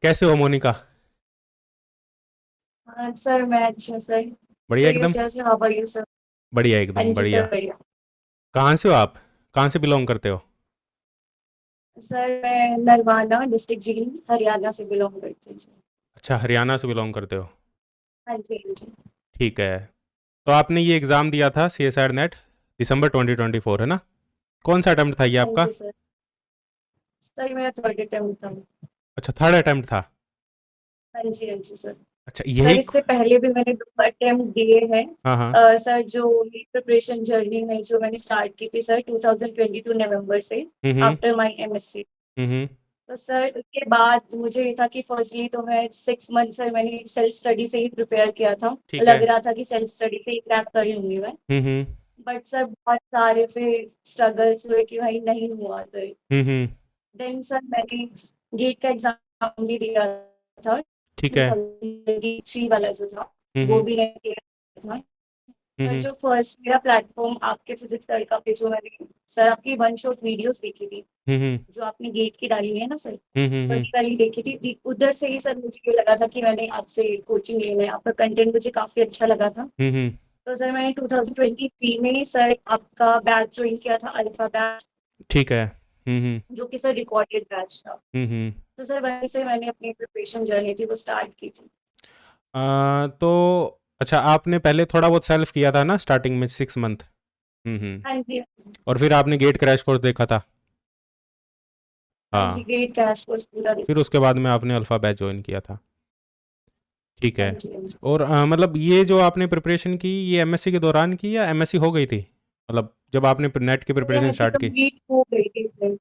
कैसे हो मोनिका? हाँ सर, मैं अच्छा सर। बढ़िया सही एकदम। अच्छा से, हाउ आर यू सर? बढ़िया हाँ एकदम जी सर, बढ़िया। बढ़िया। कहाँ से हो आप? कहाँ से बिलोंग करते हो? सर मैं नरवाना डिस्ट्रिक्ट जींद हरियाणा से बिलोंग करती हूँ सर। अच्छा, हरियाणा से बिलोंग करते हो। हाँ जी, हाँ जी। ठीक है। तो आपने ये एग्ज़ाम दिया था सी एस आर नेट, दिसंबर 2024 है ना? कौन सा अटेम्प्ट था ये हाँ आपका? जी सर। सर मेरा थर्ड अटेम्प्ट था। अच्छा, थर्ड अटेम्प्ट था। हाँ जी, हाँ जी सर। अच्छा सर यही। इससे पहले भी मैंने दो अटेम्प्ट दिए हैं। हाँ हाँ। सर जो मेरी प्रिपरेशन जर्नी है जो मैंने स्टार्ट की थी सर 2022 नवंबर से, hmm. After my MSc. Hmm. तो सर उसके बाद मुझे ये था कि फर्स्टली तो मैं 6 मंथ सर मैंने सेल्फ स्टडी से ही प्रिपेयर किया था। ठीक लग है। रहा था कि सेल्फ स्टडी से ही क्रैक कर लूंगी मैं। हम्म। बट सर बहुत सारे फिर स्ट्रगल्स हुए कि भाई नहीं हुआ सर। हम्म। देन सर मैंने गेट का एग्जाम भी दिया था। ठीक है। 2023 वाला जो था वो हम्म। भी नहीं किया था। सर हम्म। जो फर्स्ट मेरा प्लेटफॉर्म आपके फिजिक्स तड़का पे जो मैंने सर आपकी वन शॉट वीडियोस देखी थी, हम्म। जो आपने गेट की डाली है ना सर, हम्म। वही वाली देखी थी। उधर से ही सर मुझे ये लगा था कि मैंने आपसे कोचिंग लेना है। आपका कंटेंट मुझे काफी अच्छा लगा था। हम्म। तो सर मैंने 2023 में सर आपका बैच ज्वाइन किया था, अल्फा बैच, ठीक है। हम्म। जो कि सर रिकॉर्डेड बैच था। हम्म। तो सर वहीं से मैंने अपनी प्रिपरेशन जर्नी थी वो स्टार्ट की थी। तो अच्छा, आपने पहले थोड़ा बहुत सेल्फ किया था ना स्टार्टिंग में 6 मंथ। हाँ जी, और फिर आपने गेट क्रैश कोर्स देखा था। हाँ जी, हाँ। ग्रेट कैश कोर्स पूरा फिर देखा। उसके बाद में आपने अल्फ़ा बैच ज्वाइन किया था। ठीक हाँ है। जी, हाँ जी। और मतलब ये जो आपने प्रिपरेशन की, ये एमएससी के दौरान की या एमएससी हो गई थी? मतलब जब आपने नेट की सर प्रिपरेशन एमएससी स्टार्ट की? कंप्लीट हो गई थी सर।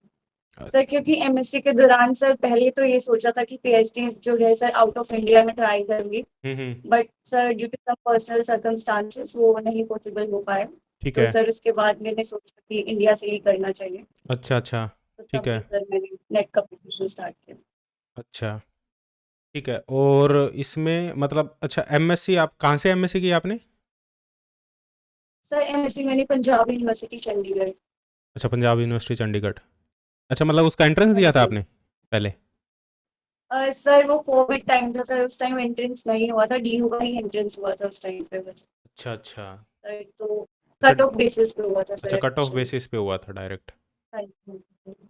अ, सर क्योंकि एमएससी के दौरान सर पहले तो ये सोचा था कि पीएचडी जो है सर आउट ऑफ इंडिया में ट्राई करूंगी। Hmm. But sir due to some personal circumstances वो नहीं पॉसिबल हो पाया। ठीक तो है। सर उसके बाद मैंने सोचा कि इंडिया से ही करना चाहिए। अच्छा अच्छा। तो ठीक तभी है। सर मैंने नेट का प्रिपरेशन स्टार्ट किया। अच्छा। ठीक है। और इसमें मतलब अच्छा, एमएससी आप कहाँ से एमएससी की आपने? सर एमएससी मैंने पंजाब यूनिवर्सिटी चंडीगढ़। अच्छा, पंजाब यूनिवर्सिटी चंडीगढ़। अच्छा, मतलब उसका एंट्रेंस हाँ दिया था जी। आपने पहले? सर वो कोविड टाइम था सर, उस टाइम एंट्रेंस नहीं हुआ था, डीयू का ही एंट्रेंस हुआ था उस टाइम पे बस। अच्छा अच्छा। सर तो अच्छा। कट ऑफ बेसिस पे हुआ था अच्छा, sir cut off admission. Basis पे हुआ था डायरेक्ट। हाँ जी।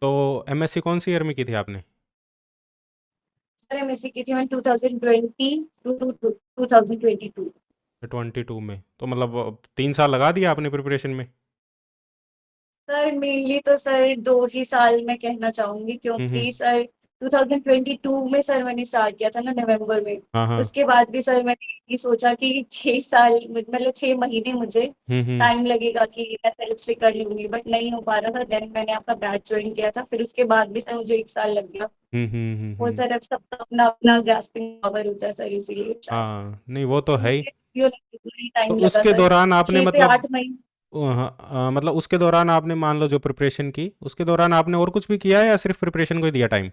तो एमएससी कौन सी ईयर में की थी आपने? सर एमएससी की थी मैं 2020 टू 2022। 22 में तो मतलब 3 साल लगा दिया आपने प्रिपरेशन में? सर मेनली तो सर 2 ही साल मैं कहना चाहूंगी, हम्म। क्योंकि सर 2022 में सर मैंने स्टार्ट किया था ना नवंबर में। हाँ हाँ। उसके बाद भी सर मैंने ये सोचा कि 6 साल मतलब 6 महीने मुझे हम्म। टाइम लगेगा कि मैं सेल्फ से कर लूंगी, बट नहीं हो पा रहा था। देन मैंने आपका बैच ज्वाइन किया था, फिर उसके बाद भी सर मुझे 1 साल लग गया। वो हम्म। सर अब सबका अपना अपना ग्रास्पिंग पावर होता है सर, इसीलिए शायद। हाँ, नहीं वो तो तो है ही। मुझे क्यों नहीं तो टाइम लगा उसके सर, दौरान आपने 6 से 8 महीने। मतलब उसके दौरान आपने मान लो जो प्रिपरेशन की, उसके दौरान आपने और कुछ भी किया है या सिर्फ प्रिपरेशन को ही दिया टाइम?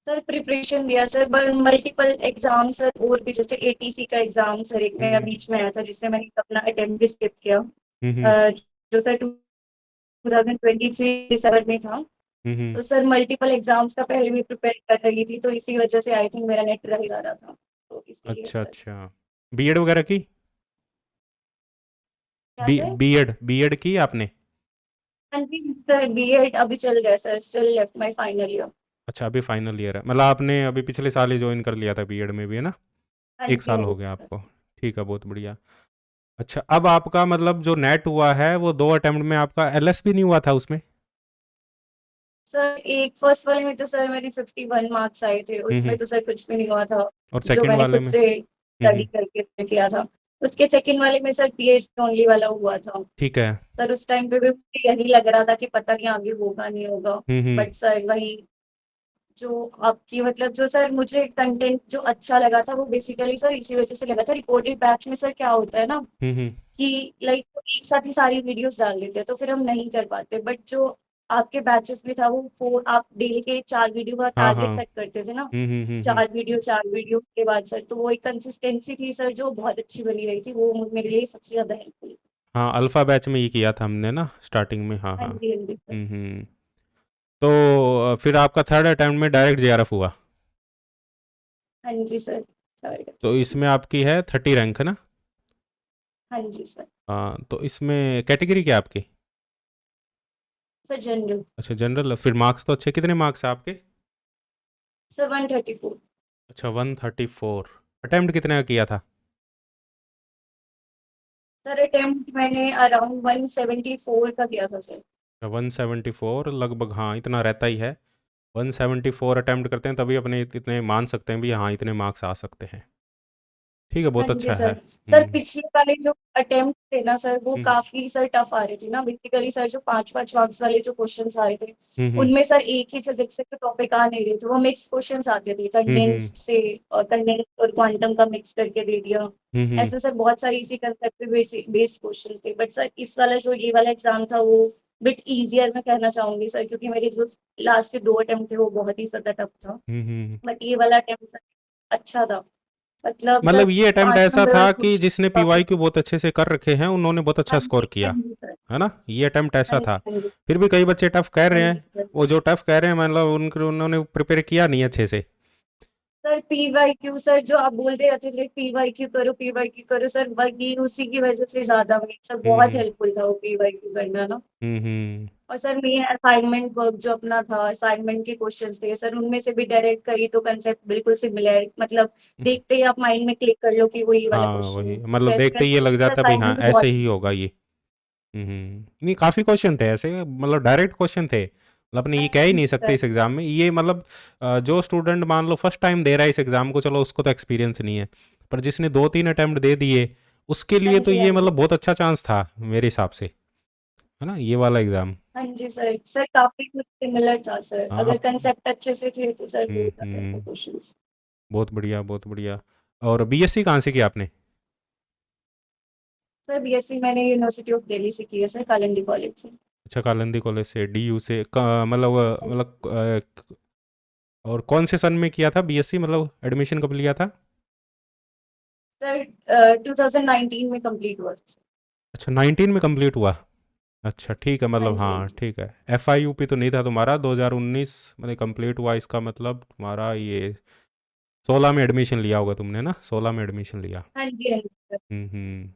सर प्रिपरेशन दिया सर, पर मल्टीपल एग्जाम सर, और भी जैसे एटीसी का एग्जाम सर एक मेरा हम्म। बीच में आया था जिसमें मैंने अपना अटेम्प्ट भी स्किप किया। हम्म। जो सर 2023 दिसंबर में था। हम्म। तो सर मल्टीपल एग्जाम्स का पहले भी प्रिपेयर कर रही थी, तो इसी वजह से आई थिंक मेरा नेट रह जा रहा था, तो इसीलिए अच्छा सर। अच्छा। बीएड वगैरह की? क्या बी सर? बीएड बीएड की आपने? हाँ जी सर, बीएड अभी चल रहा है sir, still left my final year. अच्छा, अभी फाइनल ईयर है, मतलब आपने अभी पिछले साल ही ज्वाइन कर लिया था बीएड में भी, है ना? हाँ एक जी, साल हाँ हो जी गया सर। आपको। ठीक है, बहुत बढ़िया। अच्छा, अब आपका मतलब जो नेट हुआ है वो 2 अटेम्प्ट में, आपका एलएस भी नहीं हुआ था उसमें? सर एक फर्स्ट वाले में तो सर मेरे 51 मार्क्स आए थे, उसमें हम्म। तो सर कुछ भी नहीं हुआ था, और जो सेकंड मैंने वाले खुद में? से स्टडी करके किया था। उसके सेकंड वाले में सर पीएचडी ओनली वाला हुआ था। ठीक है। सर उस टाइम पे भी मुझे यही लग रहा था कि पता नहीं आगे होगा नहीं होगा। हम्म। बट सर वही, जो आपकी मतलब जो सर मुझे कंटेंट जो अच्छा लगा था वो बेसिकली सर इसी वजह से लगा था। रिकॉर्डेड बैच में सर क्या होता है ना हम्म। कि लाइक एक साथ ही सारी वीडियोस डाल देते हैं, तो फिर हम नहीं कर पाते। बट जो आपके बैचेस में था वो फोर, आप डेली के 4 वीडियो का हाँ हाँ। टारगेट सेट करते थे ना। हम्म। 4 वीडियो के बाद सर तो वो एक कंसिस्टेंसी थी सर जो बहुत अच्छी बनी रही थी, वो मेरे लिए सबसे ज्यादा हेल्पफुल। हाँ, अल्फ़ा बैच में ये किया था हमने ना स्टार्टिंग में, हाँ हाँ हाँ। जी, हाँ जी सर। हम्म। तो फिर आपका थर्ड अटेम्प्ट में डायरेक्ट जेआरएफ हुआ? हाँ जी सर, थर्ड। तो इसमें आपकी है 30 रैंक है ना? हाँ जी सर। हाँ, तो इसमें कैटेगरी क्या है आपकी? Sir general. अच्छा जनरल, फिर मार्क्स तो अच्छे, कितने मार्क्स है आपके? सर 134। अच्छा 134। अटेम्प्ट कितने का किया था? सर अटेम्प्ट मैंने अराउंड 174 का किया था सर। 174 लगभग, हाँ इतना रहता ही है। 174 अटेम्प्ट करते हैं तभी अपने इतने मान सकते हैं भी, हाँ इतने मार्क्स आ सकते हैं। ठीक है, हाँ बहुत जी अच्छा है। सर। सर पिछले वाले जो अटेम्प्ट थे ना सर, वो हम्म काफी सर टफ आ रहे थे ना। बेसिकली सर जो 5-5 मार्क्स वाले जो क्वेश्चंस आ रहे थे, हम्म उनमें सर एक ही फिजिक्स से टॉपिक आ नहीं रहे थे, वो मिक्स क्वेश्चंस आते थे हम्म कंडेंस्ड से, और कंडेंस्ड और क्वांटम का मिक्स करके दे दिया। हम्म ऐसे सर बहुत सारी इसी कंसेप्ट पे बेस्ड क्वेश्चंस थे। बट सर इस वाला जो ये वाला एग्जाम था वो बिट इजियर मैं कहना चाहूंगी सर, क्योंकि मेरे जो लास्ट के 2 अटेम्प्ट थे वो बहुत ही ज्यादा टफ था। हम्म। बट ये वाला अटेम्प्ट सर अच्छा था। मतलब सर मतलब ये अटेम्प्ट 5 ऐसा नंबर था वाला कि जिसने टॉपिक। पीवाई क्यू बहुत अच्छे से कर रखे हैं उन्होंने बहुत अच्छा हाँ स्कोर जी, हाँ किया, जी सर। है ना? ये अटेम्प्ट हाँ ऐसा जी, था। हाँ जी। फिर भी कई बच्चे टफ कह हाँ रहे जी हैं, सर। वो जो टफ कह रहे हैं मतलब उन्होंने प्रिपेयर किया नहीं अच्छे से। सर पीवाईक्यू सर जो आप बोलते रहते थे पीवाईक्यू करो सर, वही उसी की वजह से ज्यादा मेरे सर बहुत हम्म हेल्पफुल था वो पीवाईक्यू करना ना। हम्म। और सर मेन असाइनमेंट वर्क जो अपना था, असाइनमेंट के क्वेश्चंस थे सर, उनमें से भी डायरेक्ट करी तो कंसेप्ट बिल्कुल सिमिलर, मतलब देखते ही आप माइंड में क्लिक कर लो कि वो ये वाला हाँ क्वेश्चन वही, है। मतलब तो देखते ही ये लग सर जाता है भाई, हाँ असाइनमेंट ऐसे बहुत। ही होगा ये। नहीं काफ़ी क्वेश्चन थे ऐसे, मतलब डायरेक्ट क्वेश्चन थे, मतलब अपने ये कह ही नहीं सकते सर। इस एग्ज़ाम में ये, मतलब जो स्टूडेंट मान लो फर्स्ट टाइम दे रहा है इस एग्ज़ाम को, चलो उसको तो एक्सपीरियंस नहीं है, पर जिसने 2-3 अटेम्प्ट दे दिए उसके हाँ लिए तो जी, हाँ ये जी। मतलब बहुत अच्छा चांस था मेरे हिसाब से, है ना ये वाला एग्ज़ाम। हाँ जी सर। सर काफी कुछ सिमिलर था सर, हाँ अगर आप। कंसेप्ट अच्छे से थे तो सर हो जाता था हम्म। क्वेश्चन। बहुत बढ़िया बहुत बढ़िया। और बीएससी कहाँ से किया आपने? सर बीएससी मैंने यूनिवर्सिटी ऑफ दिल्ली से की है सर, कालिंदी कॉलेज से। अच्छा कालिंदी कॉलेज से, डीयू से, और कौन से सन में किया था बीएससी, मतलब एडमिशन कब लिया था? सर 2019 में कंप्लीट हुआ था सर। अच्छा 19 में कंप्लीट हुआ। अच्छा ठीक है, हाँ मतलब जी, हाँ हाँ जी। ठीक है, एफ आई यू पी तो नहीं था तुम्हारा, 2019 में कंप्लीट हुआ, इसका मतलब तुम्हारा ये 16 में एडमिशन लिया होगा तुमने ना, 16 में एडमिशन लिया। हाँ जी, हाँ जी सर। हम्म।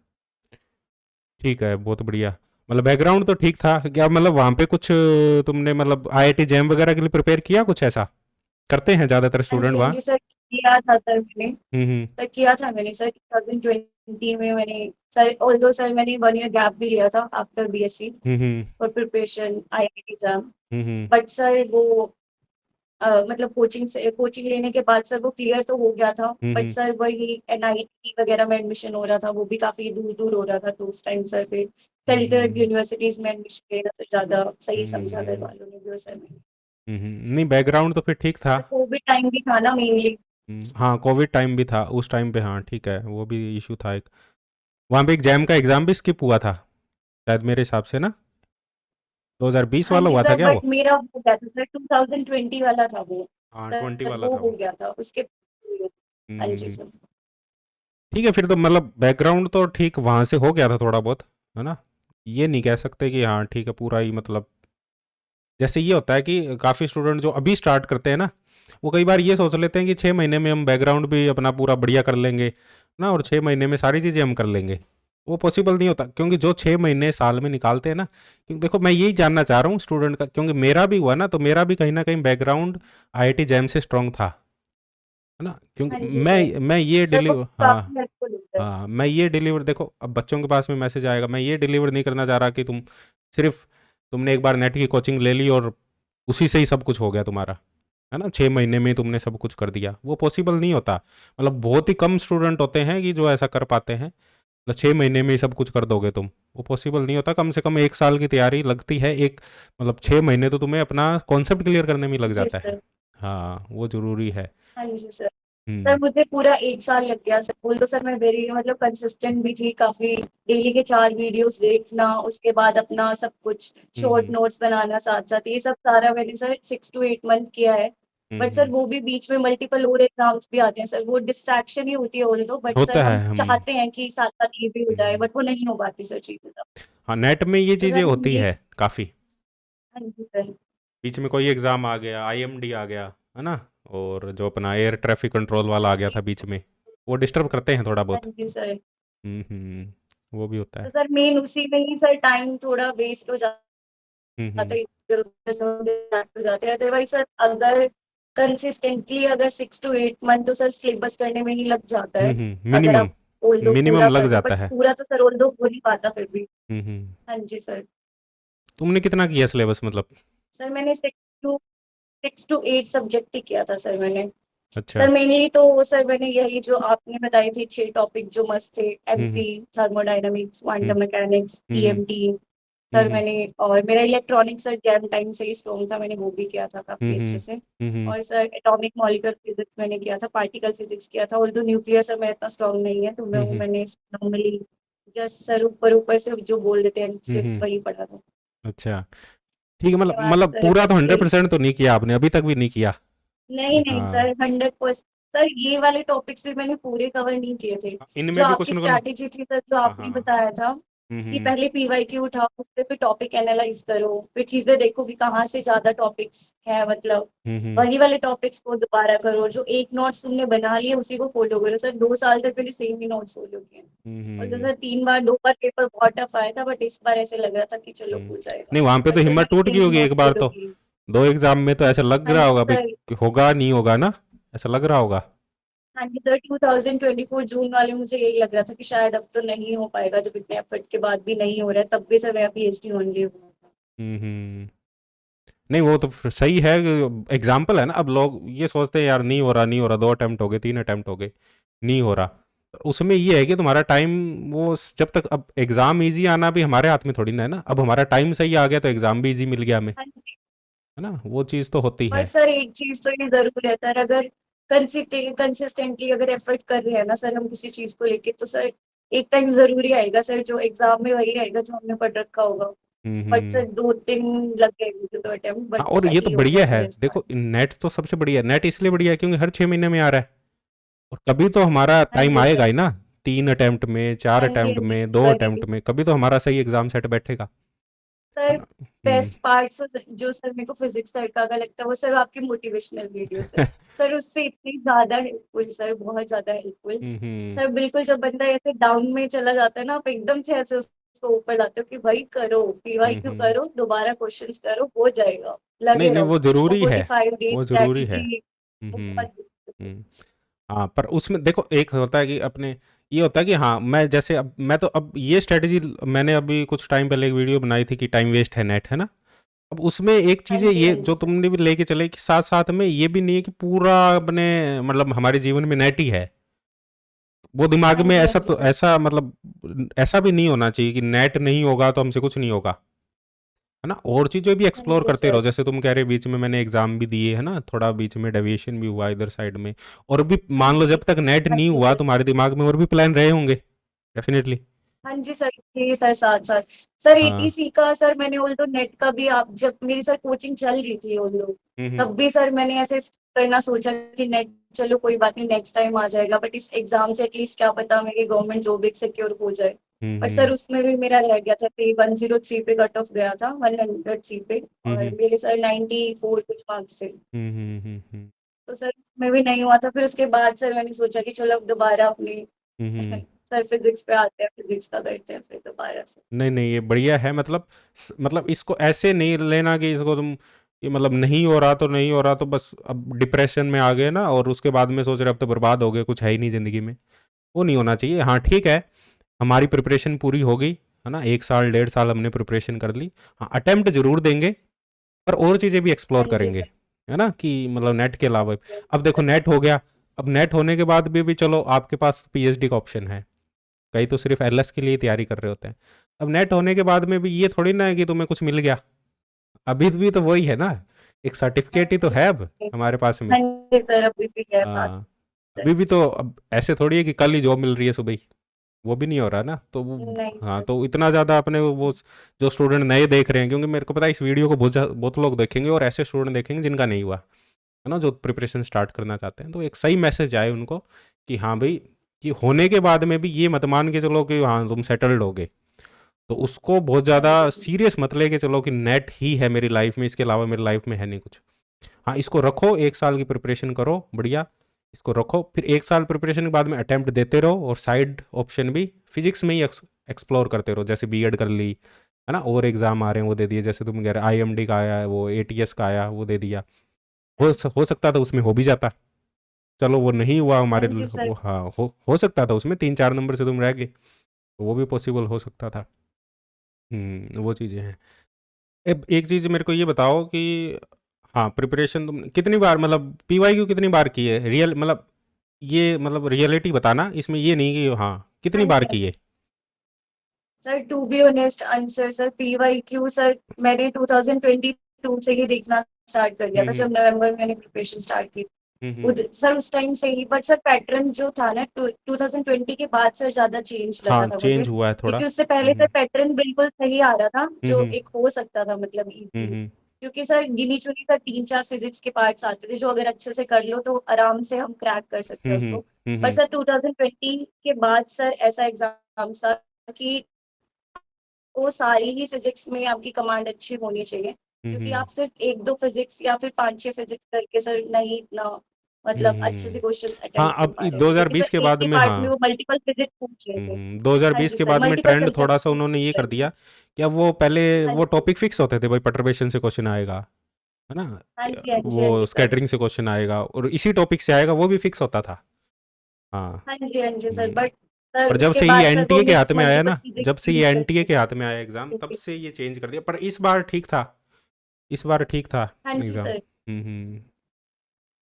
ठीक है बहुत बढ़िया। मतलब बैकग्राउंड तो ठीक था क्या, मतलब वहाँ पे कुछ तुमने मतलब आईआईटी जैम वगैरह के लिए प्रिपेयर किया कुछ ऐसा? करते हैं ज़्यादातर हाँ स्टूडेंट जी, हाँ वहाँ। जी सर, किया था सर मैंने। हम्म। सर किया था मैंने सर 2020 में मैंने। सर ऑल्दो सर मैंने 1 ईयर गैप भी लिया था after BSc hmm for preparation IIT exam. Hmm but sir वो मतलब कोचिंग लेने के बाद सर वो क्लियर तो हो गया था। बट हम्म सर वही एनआईटी वगैरह में एडमिशन हो रहा था, वो भी काफी दूर दूर हो रहा था, तो उस टाइम सर फिर फिल्टर्ड हम्म यूनिवर्सिटीज में एडमिशन लेना तो ज्यादा सही समझा घर हम्म वालों ने भी और सर ने। नहीं बैकग्राउंड तो फिर ठीक था। कोविड टाइम भी था ना मेनली। हाँ कोविड टाइम भी था उस टाइम पे, हाँ ठीक है वो भी इशू था एक। वहाँ पे एग्जाम का एग्ज़ाम भी स्किप हुआ था शायद मेरे हिसाब से ना, 2020 हाँ वाला जी हुआ था सर, क्या बट वो? मेरा हो गया था सर, 2020 वाला था वो। हाँ 20 सर वाला वो था हो वो। गया था उसके। हाँ जी हम्म। सर। ठीक है फिर तो, मतलब बैकग्राउंड तो ठीक वहाँ से हो गया था थोड़ा बहुत, है ना? ये नहीं कह सकते कि हाँ ठीक है पूरा ही, मतलब जैसे ये होता है कि काफ़ी स्टूडेंट जो अभी स्टार्ट करते हैं ना, वो कई बार ये सोच लेते हैं कि 6 महीने में हम बैकग्राउंड भी अपना पूरा बढ़िया कर लेंगे ना, और 6 महीने में सारी चीज़ें हम कर लेंगे। वो पॉसिबल नहीं होता, क्योंकि जो 6 महीने साल में निकालते हैं ना, क्योंकि देखो मैं यही जानना चाह रहा हूँ स्टूडेंट का, क्योंकि मेरा भी हुआ ना, तो मेरा भी कहीं ना कहीं बैकग्राउंड आईआईटी जैम से स्ट्रांग था, है ना? क्योंकि हाँ जी सर। मैं ये सर वो डिलीवर, हाँ काफी हेल्पफुल होता है। हाँ मैं ये डिलीवर, देखो अब बच्चों के पास में मैसेज आएगा, मैं ये डिलीवर नहीं करना चाह रहा कि तुम सिर्फ, तुमने एक बार नेट की कोचिंग ले ली और उसी से ही सब कुछ हो गया तुम्हारा, है ना? 6 महीने में तुमने सब कुछ कर दिया, वो पॉसिबल नहीं होता। मतलब बहुत ही कम स्टूडेंट होते हैं कि जो ऐसा कर पाते हैं, मतलब 6 महीने में ही सब कुछ कर दोगे तुम, वो पॉसिबल नहीं होता। कम से कम 1 साल की तैयारी लगती है, एक मतलब 6 महीने तो तुम्हें अपना कॉन्सेप्ट क्लियर करने में ही लग जी जाता है। सर। हाँ वो ज़रूरी है। हाँ जी सर। सर हम्म मुझे पूरा 1 साल लग गया सर, बोल तो सर मैं वेरी मतलब कंसिस्टेंट भी थी काफी। डेली के 4 वीडियोस देखना, उसके बाद अपना सब कुछ शॉर्ट हम्म नोट्स बनाना साथ साथ, ये सब सारा मैंने सर 6 to 8 मंथ किया है। बट सर हम्म। वो भी बीच में मल्टीपल और एग्जाम्स भी आते हैं सर, वो डिस्ट्रैक्शन ही होती है वो तो। बट सर होता है हम हम। चाहते हैं कि साथ साथ ये भी हो जाए, हम्म। बट वो नहीं हो पाती सर चीजें तब। हाँ नेट में ये तो चीज़ें सर होती ये। है काफ़ी। हाँ जी सर। बीच में कोई एग्ज़ाम आ गया, आईएमडी आ गया, है ना? और जो अपना एयर ट्रैफिक कंट्रोल वाला आ गया था बीच में, वो डिस्टर्ब करते हैं थोड़ा हाँ बहुत। जी सर। वो भी होता तो है। सर मेन उसी में ही सर टाइम थोड़ा वेस्ट हो जाता हुँ, है, हुँ। इधर-उधर सब distract हो जाते हैं। अदरवाइज़ सर अगर कंसिस्टेंटली अगर 6 टू 8 मंथ तो सर सिलेबस करने में ही लग जाता हुँ, है। हुँ। अगर मिनिमम, आप ऑल्दो मिनिमम पूरा लग कर लो, जाता बट है। पूरा तो सर ऑल्दो हो नहीं पाता फिर भी। हुँ, हुँ। हाँ जी सर। तुमने कितना किया सिलेबस मतलब? सर मैंने 6 टू 8 सब्जेक्ट ही किया था सर मैंने। अच्छा। सर मेनली तो सर मैंने यही जो आपने बताई थी 6 टॉपिक जो मस्त थे, हुँ, हुँ। एमपी, थर्मोडायनामिक्स, हुँ। क्वांटम मैकेनिक्स, हुँ, हुँ। ईएमटी, हुँ, सर हुँ। मैंने और मेरा इलेक्ट्रॉनिक्स सर जैम टाइम से ही स्ट्रॉन्ग था, मैंने वो भी किया था हुँ, काफ़ी हुँ। अच्छे से। हुँ, हुँ। और सर एटॉमिक मॉलिक्यूलर फिजिक्स मैंने किया था, पार्टिकल फिजिक्स किया था, ऑल्दो न्यूक्लियर सर मेरा इतना स्ट्रॉन्ग नहीं है, तो मैं हुँ, वो हुँ। मैंने नॉर्मली जस्ट सर ऊपर-ऊपर से जो बोल देते हैं हुँ, सिर्फ हुँ। वही पढ़ा था। अच्छा, ठीक है, मतलब उसके बाद मतलब सर पूरा तो यही 100% तो नहीं किया आपने, अभी तक भी नहीं किया? नहीं, नहीं सर हाँ। 100% सर ये वाले टॉपिक्स भी मैंने पूरे कवर नहीं किए थे। जो इनमें भी कुछ आपकी न कुछ। स्ट्रैटेजी थी सर जो हाँ, आपने हाँ, हाँ। बताया था हुँ, कि हुँ। पहले पीवाईक्यू उठाओ, उससे फिर टॉपिक एनालाइज करो, फिर चीजें देखो कि कहाँ से ज्यादा टॉपिक्स हैं, मतलब हुँ, हुँ। वही वाले टॉपिक्स को दोबारा करो, जो एक नोट्स तुमने बना लिए उसी को फॉलो करो। सर 2 साल तक मैंने सेम ही नोट्स फॉलो किए। हुँ, और हुँ, जो हुँ। सर 3 बार 2 बार पेपर बहुत टफ आया था, बट इस बार ऐसे लग रहा था कि चलो हुँ। हो जाएगा। नहीं, वहाँ पे बट तो सर हिम्मत मैंने टूट गई सेम ही होगी नोट्स एक बार फॉलो तो। किए। 2 एग्ज़ाम में तो ऐसा लग हाँ रहा जी होगा भई सर। कि होगा, नहीं होगा ना? ऐसा लग रहा होगा। हाँ जी सर 2024 जून वाले मुझे यही लग रहा था कि शायद अब तो नहीं हो पाएगा, जब इतने एफर्ट के बाद भी नहीं हो रहा है, तब भी सर मेरा पीएचडी ओनली हुआ था। हुँ, हुँ। नहीं, वो तो फिर सही है, एग्ज़ाम्पल है ना, अब लोग ये सोचते हैं यार नहीं हो रहा, नहीं हो रहा, 2 अटेम्प्ट हो गए, 3 अटेम्प्ट हो गए, नहीं हो रहा। उसमें ये है कि तुम्हारा टाइम वो जब तक अब एग्ज़ाम ईज़ी आना भी हमारे हाथ में थोड़ी ना है ना, अब हमारा टाइम सही आ गया तो एग्ज़ाम भी ईज़ी मिल गया हमें, हाँ जी। है ना? वो चीज़ तो होती बट है। सर एक चीज तो ये जरूर है सर, अगर कंसिस्टेंटली अगर एफर्ट कर रहे हैं ना सर हम किसी चीज को लेके, तो सर एक टाइम जरूरी आएगा सर जो एग्जाम में वही रहेगा जो हमने पढ़ रखा होगा। हुँ, बट सर हुँ। 2 दिन लग गए मुझे तो अटेम्प्ट, हाँ, बट और ये तो सही हो गया बढ़िया है, सर इस बार। देखो नेट तो सबसे बढ़िया है, नेट इसलिए बढ़िया है क्योंकि हर 6 महीने में आ रहा है। और कभी तो हमारा हाँ टाइम जी आएगा सर। ही ना, 3 अटेम्प्ट में, 4 हाँ जी अटेम्प्ट हाँ जी में, 2 वही। अटेम्प्ट में, कभी तो हमारा सही एग्ज़ाम सेट बैठेगा, है सर ना? हुँ। बेस्ट पार्ट जो सर मेरे को फिजिक्स सर का लगता है वो सर आपकी मोटिवेशनल वीडियो सर। सर उससे इतनी ज्यादा हेल्पफुल सर, बहुत ज्यादा हेल्पफुल। हुँ, हुँ। सर बिल्कुल जब बंदा ऐसे डाउन में चला जाता है ना, आप एकदम से ऐसे उसको ऊपर लाते हो कि भाई करो, हुँ, पीवाईक्यू हुँ। करो, दोबारा क्वेश्चंस करो, हो जाएगा, नहीं, लगे नहीं, रहो। वो वो ज़रूरी है, 45 डेज वो ज़रूरी है। स्ट्रैटेजी हुँ, हुँ। बहुत। हुँ। हाँ, पर उसमें देखो एक होता है कि अपने ये होता है कि हाँ, मैं जैसे अब मैं तो अब ये स्ट्रैटेजी मैंने अभी कुछ टाइम पहले एक वीडियो बनाई थी कि टाइम वेस्ट है नेट, है ना? अब उसमें एक हाँ चीज़ है जी ये हाँ जी जो सर। तुमने भी लेके चले कि साथ-साथ में ये भी नहीं है कि पूरा अपने मतलब हमारे जीवन में नेट ही है। वो दिमाग हाँ में जी हाँ ऐसा जी तो सर। ऐसा मतलब ऐसा भी नहीं होना चाहिए कि नेट नहीं होगा तो हमसे कुछ नहीं होगा, है ना? और चीज़ें भी हाँ एक्सप्लोर जी करते रहो, सर। जैसे तुम कह रहे बीच में मैंने एग्ज़ाम भी दिए, है ना? थोड़ा बीच में डेविएशन भी हुआ इधर साइड में, और अभी हाँ मान लो जी। जब तक नेट हाँ नहीं जी हुआ सर। तुम्हारे दिमाग में और भी प्लान रहे होंगे, डेफ़िनिटली। हाँ जी सर, ये सर साथ साथ सर हाँ। एटीसी का सर मैंने ऑल्दो नेट का भी, आप जब मेरी सर कोचिंग चल रही थी ऑल्दो, हुँ, हुँ। तब भी सर मैंने ऐसे करना सोचा कि नेट चलो कोई बात नहीं नेक्स्ट टाइम आ जाएगा, बट इस एग्जाम से एटलीस्ट क्या पता मेरी गवर्नमेंट जॉब एक सिक्योर हो जाए। हुँ, बट सर हुँ। उसमें भी मेरा रह गया था, 103 पे कट ऑफ गया था, 100 पे, हुँ, और हुँ। मेरे सर 94 कुछ मार्क्स थे। हुँ, हुँ, हुँ, हुँ। तो सर उसमें भी नहीं हुआ था, फिर उसके बाद सर मैंने सोचा कि चलो अब दोबारा अपनी हुँ, हुँ। सर फिजिक्स पे आते हैं, फिजिक्स का करते हैं फिर दोबारा से। नहीं, नहीं, ये बढ़िया है, मतलब मतलब इसको ऐसे नहीं लेना कि इसको तुम ये मतलब नहीं हो रहा तो नहीं हो रहा तो बस अब डिप्रेशन में आ गए ना, और उसके बाद में सोच रहे अब तो बर्बाद हो गए, कुछ है ही नहीं ज़िंदगी में। वो नहीं होना चाहिए। हाँ, ठीक है, हमारी प्रिपरेशन पूरी हो गई, है ना? 1 साल, 1.5 साल हमने प्रिपरेशन कर ली। हाँ, अटेम्प्ट ज़रूर देंगे, पर और चीज़ें भी हाँ एक्सप्लोर जी करेंगे, सर। है ना? कि मतलब नेट के अलावा हाँ अब जी देखो सर। नेट हो गया, अब नेट होने के बाद भी चलो आपके पास पीएचडी का ऑप्शन है। कई तो सिर्फ़ एलएस के लिए तैयारी कर रहे होते हैं। अब नेट होने के बाद में भी ये थोड़ी ना है कि तुम्हें कुछ मिल गया। अभी भी तो वही है ना, एक हाँ सर्टिफ़िकेट ही तो जी है अब हमारे पास में। हाँ जी सर, अभी भी है बात हाँ, सर। अभी भी तो अब ऐसे थोड़ी है कि कल ही जॉब मिल रही है सुबह ही, वो भी नहीं हो रहा ना। तो वो नहीं हाँ, सर। तो इतना ज़्यादा अपने वो जो स्टूडेंट नए देख रहे हैं, क्योंकि मेरे को पता है इस वीडियो को बहुत लोग देखेंगे और ऐसे स्टूडेंट देखेंगे जिनका नहीं हुआ, है ना? जो प्रिपरेशन स्टार्ट करना चाहते हैं। तो एक सही मैसेज आए उनको कि हाँ भई, कि होने के बाद में भी ये मत मान के चलो कि हाँ, तुम सेटल्ड हो गए। तो उसको बहुत हाँ ज़्यादा जी सर। सीरियस मत लेके चलो कि नेट ही है मेरी लाइफ में, इसके अलावा मेरी लाइफ में है नहीं कुछ। हाँ, इसको रखो, 1 साल की प्रिपरेशन करो, बढ़िया। इसको रखो, फिर 1 साल प्रिपरेशन के बाद में अटेम्प्ट देते रहो और साइड ऑप्शन भी फिजिक्स में ही एक्सप्लोर करते रहो। जैसे बीएड कर ली, है ना, और एग्ज़ाम आ रहे हैं वो दे दिए। जैसे तुम कह रहे आईएमडी का आया है, वो एटीएस का आया वो दे दिया। हो सकता था उसमें हो भी जाता। चलो वो नहीं हुआ हाँ हमारे जी सर। वो हाँ, हो सकता था उसमें 3-4 नंबर से तुम रह गए, तो वो भी पॉसिबल हो सकता था। वो चीज़ें हैं। अब एक चीज़ मेरे को ये बताओ कि हाँ, प्रिपरेशन तुम कितनी बार, मतलब पीवाईक्यू कितनी बार की है? रियल मतलब ये मतलब रियलिटी बताना, इसमें ये नहीं कि हाँ, कितनी हाँ बार जी की है? Sir, to be honest answer sir, PYQ sir मैंने 2022 से ही देखना स्टार्ट कर दिया हुँ, था, हुँ। जब नवंबर में मैंने प्रिपरेशन स्टार्ट की हुँ, थी। हुँ। सर उस टाइम से ही, बट सर पैटर्न जो था ना 2020 के बाद सर ज्यादा चेंज लगा हाँ, था मुझे, चेंज हुआ है थोड़ा। क्योंकि उससे हुँ, पहले सर हुँ। पैटर्न बिल्कुल सही आ रहा था, हुँ, जो हुँ। एक हो सकता था मतलब हुँ, इजीली। हुँ। क्योंकि सर गिनी चुनी का 3-4 फिजिक्स के पार्ट्स आते थे, जो अगर अच्छे से कर लो तो आराम से हम क्रैक कर सकते हुँ, हैं हुँ। उसको। हुँ, बट हुँ। सर 2020 के बाद सर ऐसा एग्जाम था कि वो सारी ही फिजिक्स में आपकी कमांड अच्छी होनी चाहिए, हुँ, क्योंकि हुँ। आप सिर्फ 1-2 फिजिक्स या फिर 5-6 फिजिक्स करके सर नहीं इतना हुँ, मतलब अच्छे से हुँ। क्वेश्चंस हाँ, अटेम्प्ट कर अब पा इ रहे थे, क्योंकि 2020 सर के एक बाद ही में पार्ट में हाँ। वो मल्टीपल फिजिक्स पूछ रहे थे। हाँ 2020 जी के सर, बाद में मल्टीपल ट्रेंड कंसेप्ट थोड़ा-सा पूछ उन्होंने ये रहे कर थे। दिया कि अब वो पहले हाँ वो जी टॉपिक फिक्स होते थे भाई, परटर्बेशन से क्वेश्चन आएगा, है ना? हाँ जी हाँ जी हाँ वो जी सर। स्कैटरिंग से क्वेश्चन आएगा और इसी टॉपिक से आएगा, वो भी फिक्स होता था। हाँ। हाँ जी हाँ जी सर, हुँ। बट सर और जब उसके से ये बाद सर वो एनटीए के हाथ मिक्स में आया मल्टीपल ना, चीजें जब से यूज ये एनटीए करते के हाथ में आया एग्ज़ाम, तब थे। से ये चेंज कर दिया। पर इस बार ठीक था, इस बार ठीक था हाँ जी एग्ज़ाम। सर। हुँ, हुँ।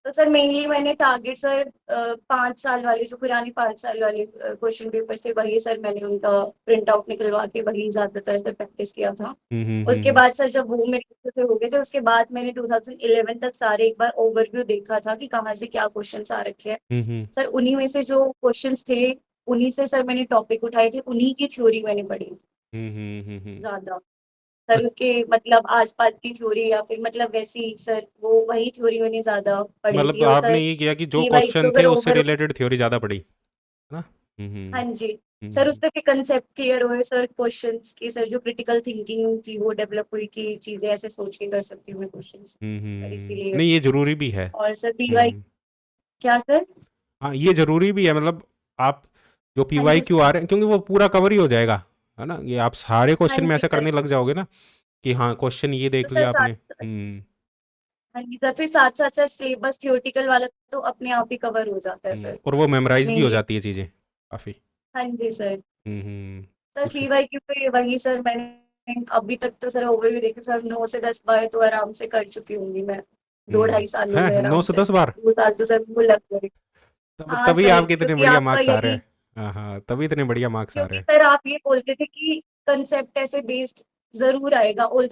तो सर मेनली मैंने टारगेट सर 5 साल वाले, जो पुरानी 5 साल वाले क्वेश्चन पेपर थे, वही सर मैंने उनका प्रिंट आउट निकलवा के वही ज्यादातर सर प्रैक्टिस किया था। हुँ, हुँ, हुँ, उसके हुँ। बाद सर जब वो मेरे अच्छे से हो गए थे, उसके बाद मैंने 2011 तक सारे एक बार ओवरव्यू देखा था कि कहाँ से क्या क्वेश्चन आ रखे हैं। हुँ, हुँ। सर उन्हीं में से जो क्वेश्चंस थे, उन्हीं से सर मैंने टॉपिक उठाए थे, उन्हीं की थ्योरी मैंने पढ़ी हुँ, हुँ, हुँ, हुँ। ज्यादा। सर उसके मतलब आसपास की थ्योरी या फिर मतलब वैसी सर वो वही थ्योरी मैंने ज्यादा पढ़ी मतलब थी, और आपने सर ये किया कि जो पीवाईक्यू क्वेश्चन थे अगर उससे ओवर, रिलेटेड थ्योरी ज़्यादा पढ़ी, है ना? हुँ, हाँ हुँ। जी हुँ, सर, हुँ। उससे फिर कंसेप्ट क्लियर हुए सर, क्वेश्चंस की सर जो क्रिटिकल थिंकिंग थी वो डेवलप हुई कि चीजें ऐसे सोच के कर सकती हूँ मैं क्वेश्चंस, हुँ, सर हुँ। इसीलिए। नहीं, ये ज़रूरी भी है। और सर हुँ, पीवाई हुँ। क्या सर? हाँ, ये ज़रूरी भी है, मतलब आप जो हाँ जी पीवाईक्यू आ सर। रहे हैं, क्योंकि वो पूरा कवर ही हो जाएगा, है ना? ये आप सारे हाँ क्वेश्चन में जी ऐसा सर। करने लग जाओगे ना कि हाँ, क्वेश्चन ये तो देख सर लिया आपने। साथ, हुँ, हाँ जी सर, फिर साथ साथ सर सिलेबस थियोरटिकल वाला तो अपने आप ही कवर हो जाता है हुँ। सर, और वो मेमोराइज़ भी हो मेनली। जाती है चीज़ें काफ़ी। हाँ जी सर। हुँ, हुँ। सर उस पीवाईक्यू पे वही सर मैंने अभी तक तो सर ओवरव्यू देखे सर 9 से 10 बार तो आराम से कर चुकी होंगी मैं, दो हुँ। ढाई सालों में हैं? 9 आराम से से। 10 बार? 2 साल तो सर वो लग गए। हाँ तभी सर, आपके इतने क्योंकि बढ़िया आपका मार्क्स आ रहे यही, हैं। हाँ, हाँ, तभी इतने बढ़िया मार्क्स आ रहे क्योंकि हैं। सर आप ये बोलते थे कि कंसेप्ट ऐसे बेस्ड जरूर आएगा, और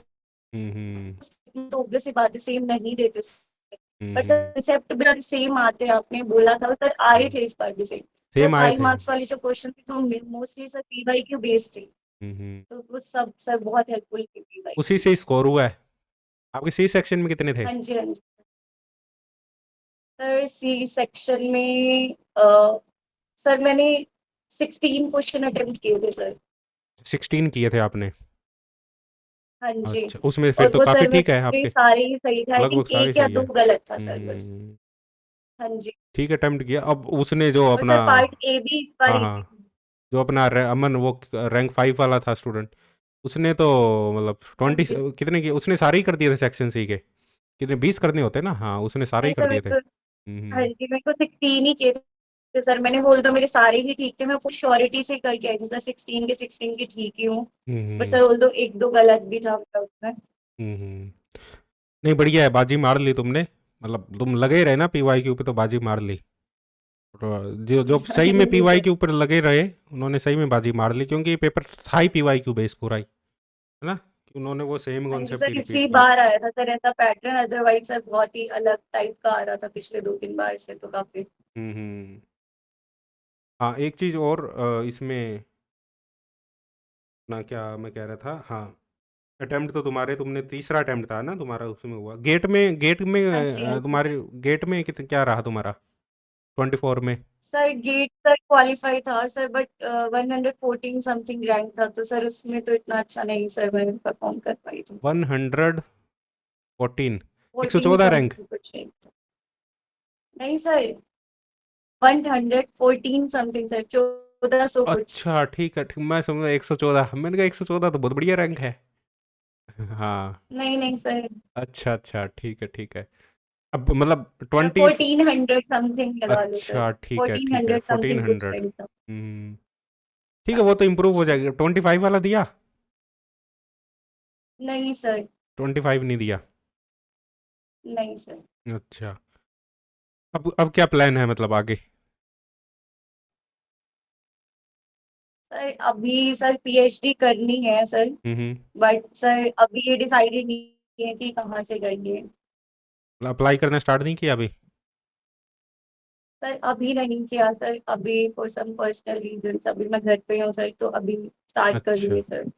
हुँ, हुँ। तो ऑब्वियस सी बात है सेम नहीं देते, हुँ, बट सर हुँ। कंसेप्ट भी अगर सेम आते हैं, आपने बोला था सर आए हुँ। थे इस बार भी सेम। सर सेम आए 5 थे। मार्क्स वाले जो क्वेश्चन थे तो मोस्टली सर पीवाईक्यू बेस्ड थे, हुँ, हुँ। तो वो सब सर बहुत हेल्पफुल थी उसी पीवाईक्यू। से स्कोर हुआ है। आपके सी सेक्शन में कितने थे? हाँ जी हाँ जी सर, सी सेक्शन में सर मैंने 16 क्वेश्चन अटेम्प्ट किए थे सर। 16 किए थे आपने? हाँ जी। अच्छा, उसमें फिर और तो वो काफ़ी सर ठीक है मेरे आपके, सारे ही सही थे, आई लगभग थिंक सारे 1 या सही 2 है। गलत था हुँ, सर हुँ, बस। हुँ। हाँ जी। ठीक है, अटेम्प्ट किया। अब उसने जो और अपना सर पार्ट ए भी इस बार हाँ, इजी हाँ, थी। जो अपना अमन वो रैंक 5 वाला था स्टूडेंट, उसने तो मतलब हाँ 20 जी। कितने किए? उसने सारे ही कर दिए थे सेक्शन सी के। कितने 20 करने होते हैं ना? हाँ, उसने सारे नहीं ही कर सर दिए मेरे थे। को, हुँ, हाँ हुँ। जी मेरे को 16 ही किए थे सर, मैंने बोल दो मेरे सारे ही ठीक थे, मैं फुल श्योरिटी से करके आई थी सर, 16 के 16 की ठीक ही हूँ। हुँ, बट हुँ। सर बोल दो 1-2 गलत भी था मतलब उसमें। हुँ, हुँ। नहीं, बढ़िया है, बाजी मार ली तुमने। मतलब तुम लगे रहे ना पीवाईक्यू पे, तो बाजी मार ली। और जो जो सही में जी सर। पीवाईक्यू पर लगे रहे, उन्होंने सही में बाजी मार ली, क्योंकि ये पेपर था ही पीवाईक्यू बेस पूरा ही, है ना? कि उन्होंने वो सेम हाँ जी कॉन्सेप्ट ही सर, रिपीट इसी किए। बार आया था सर ऐसा पैटर्न, अदरवाइज सर बहुत ही अलग टाइप का आ रहा था पिछले 2-3 बार से तो काफी। हुँ, हुँ। हाँ, एक चीज़ और इसमें ना, क्या मैं कह रहा था, हाँ, अटेम्प्ट तो तुम्हारे, तुमने तीसरा अटेम्प्ट था ना तुम्हारा, उसमें हुआ। गेट में हाँ जी हाँ जी तुम्हारे गेट में क्या रहा तुम्हारा 24 में? सर, गेट सर क्वालिफाई था सर, बट 114 समथिंग रैंक था, तो सर उसमें तो इतना अच्छा नहीं सर मैं परफॉर्म कर पाई थी। 114? 14 114 रैंक? समथिंग कुछ है। नहीं सर, 114 समथिंग सर, 1400 कुछ। अच्छा ठीक है, ठीक, मैं समझा 114, मैंने कहा 114 तो बहुत बढ़िया रैंक है। हाँ। नहीं नहीं सर, अच्छा अच्छा, ठीक है ठीक है। अब मतलब सर 20। 1400 समथिंग लगा लो सर। अच्छा ठीक है फोर्टीन ठीक है, हंड्रेड फोर्टीन समथिंग कुछ हंड्रेड रैंक था। ठीक है, वो तो इम्प्रूव हो जाएगा। 25 वाला दिया? नहीं सर। 25 नहीं दिया? नहीं सर। अच्छा। अब क्या प्लान है मतलब आगे? सर अभी सर पीएचडी करनी है सर। हम्म। बट सर अभी ये डिसाइडेड नहीं है कि कहाँ से करनी है। अप्लाई करना स्टार्ट नहीं किया अभी? सर अभी नहीं किया सर, अभी फॉर सम पर्सनल रीजंस अभी मैं घर पे हूँ सर, तो अभी स्टार्ट अच्छा करूँगी सर।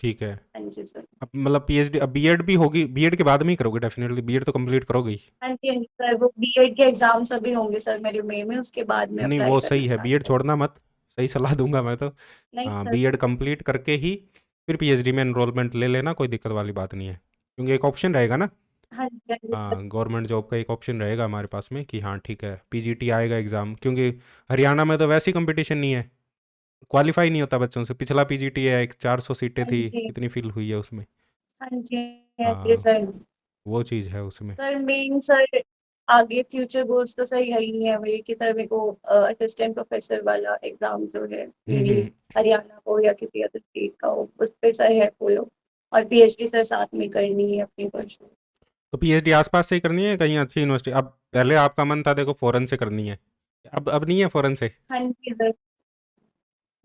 ठीक है। हाँ जी सर। अब मतलब पीएचडी, अब बीएड भी होगी, बीएड के बाद में ही करोगे डेफिनेटली, बीएड तो कंप्लीट करोगे ही। हाँ जी हाँ जी सर, वो बीएड के एग्जाम्स अभी होंगे सर मेरे मई में, उसके बाद में नहीं अप्लाई वो करना सही है, स्टार्ट बीएड करूँ। छोड़ना मत, सही सलाह दूंगा मैं तो। नहीं हाँ, सर। बीएड कंप्लीट करके ही फिर पीएचडी में एनरोलमेंट ले लेना, कोई दिक्कत वाली बात नहीं है, क्योंकि एक ऑप्शन रहेगा ना। हाँ जी हाँ जी सर। हाँ, गवर्नमेंट जॉब का एक ऑप्शन रहेगा हमारे पास में कि हाँ ठीक है, पीजीटी आएगा एग्ज़ाम, क्योंकि हरियाणा में तो वैसे ही कंपटीशन नहीं है, क्वालिफाई नहीं होता बच्चों से। पिछला पीजीटी है, एक 400 सीटें हाँ थी, जी कितनी फिल हुई है उसमें। हाँ जी हाँ जी हाँ, सर। वो चीज़ है उसमें। सर मेन सर आगे फ्यूचर गोल्स तो सर यही है मेरे कि सर मेरे को असिस्टेंट प्रोफेसर वाला एग्जाम जो है, मे हम्म। हरियाणा हो या किसी अदर स्टेट का हो, उस पे सर है फॉलो। और पीएचडी सर साथ में करनी है अपनी कोशिश। तो पीएचडी आसपास से ही करनी है कहीं अच्छी यूनिवर्सिटी? अब पहले आपका मन था देखो फॉरेन से करनी है, अब नहीं है फॉरेन से? हाँ जी सर।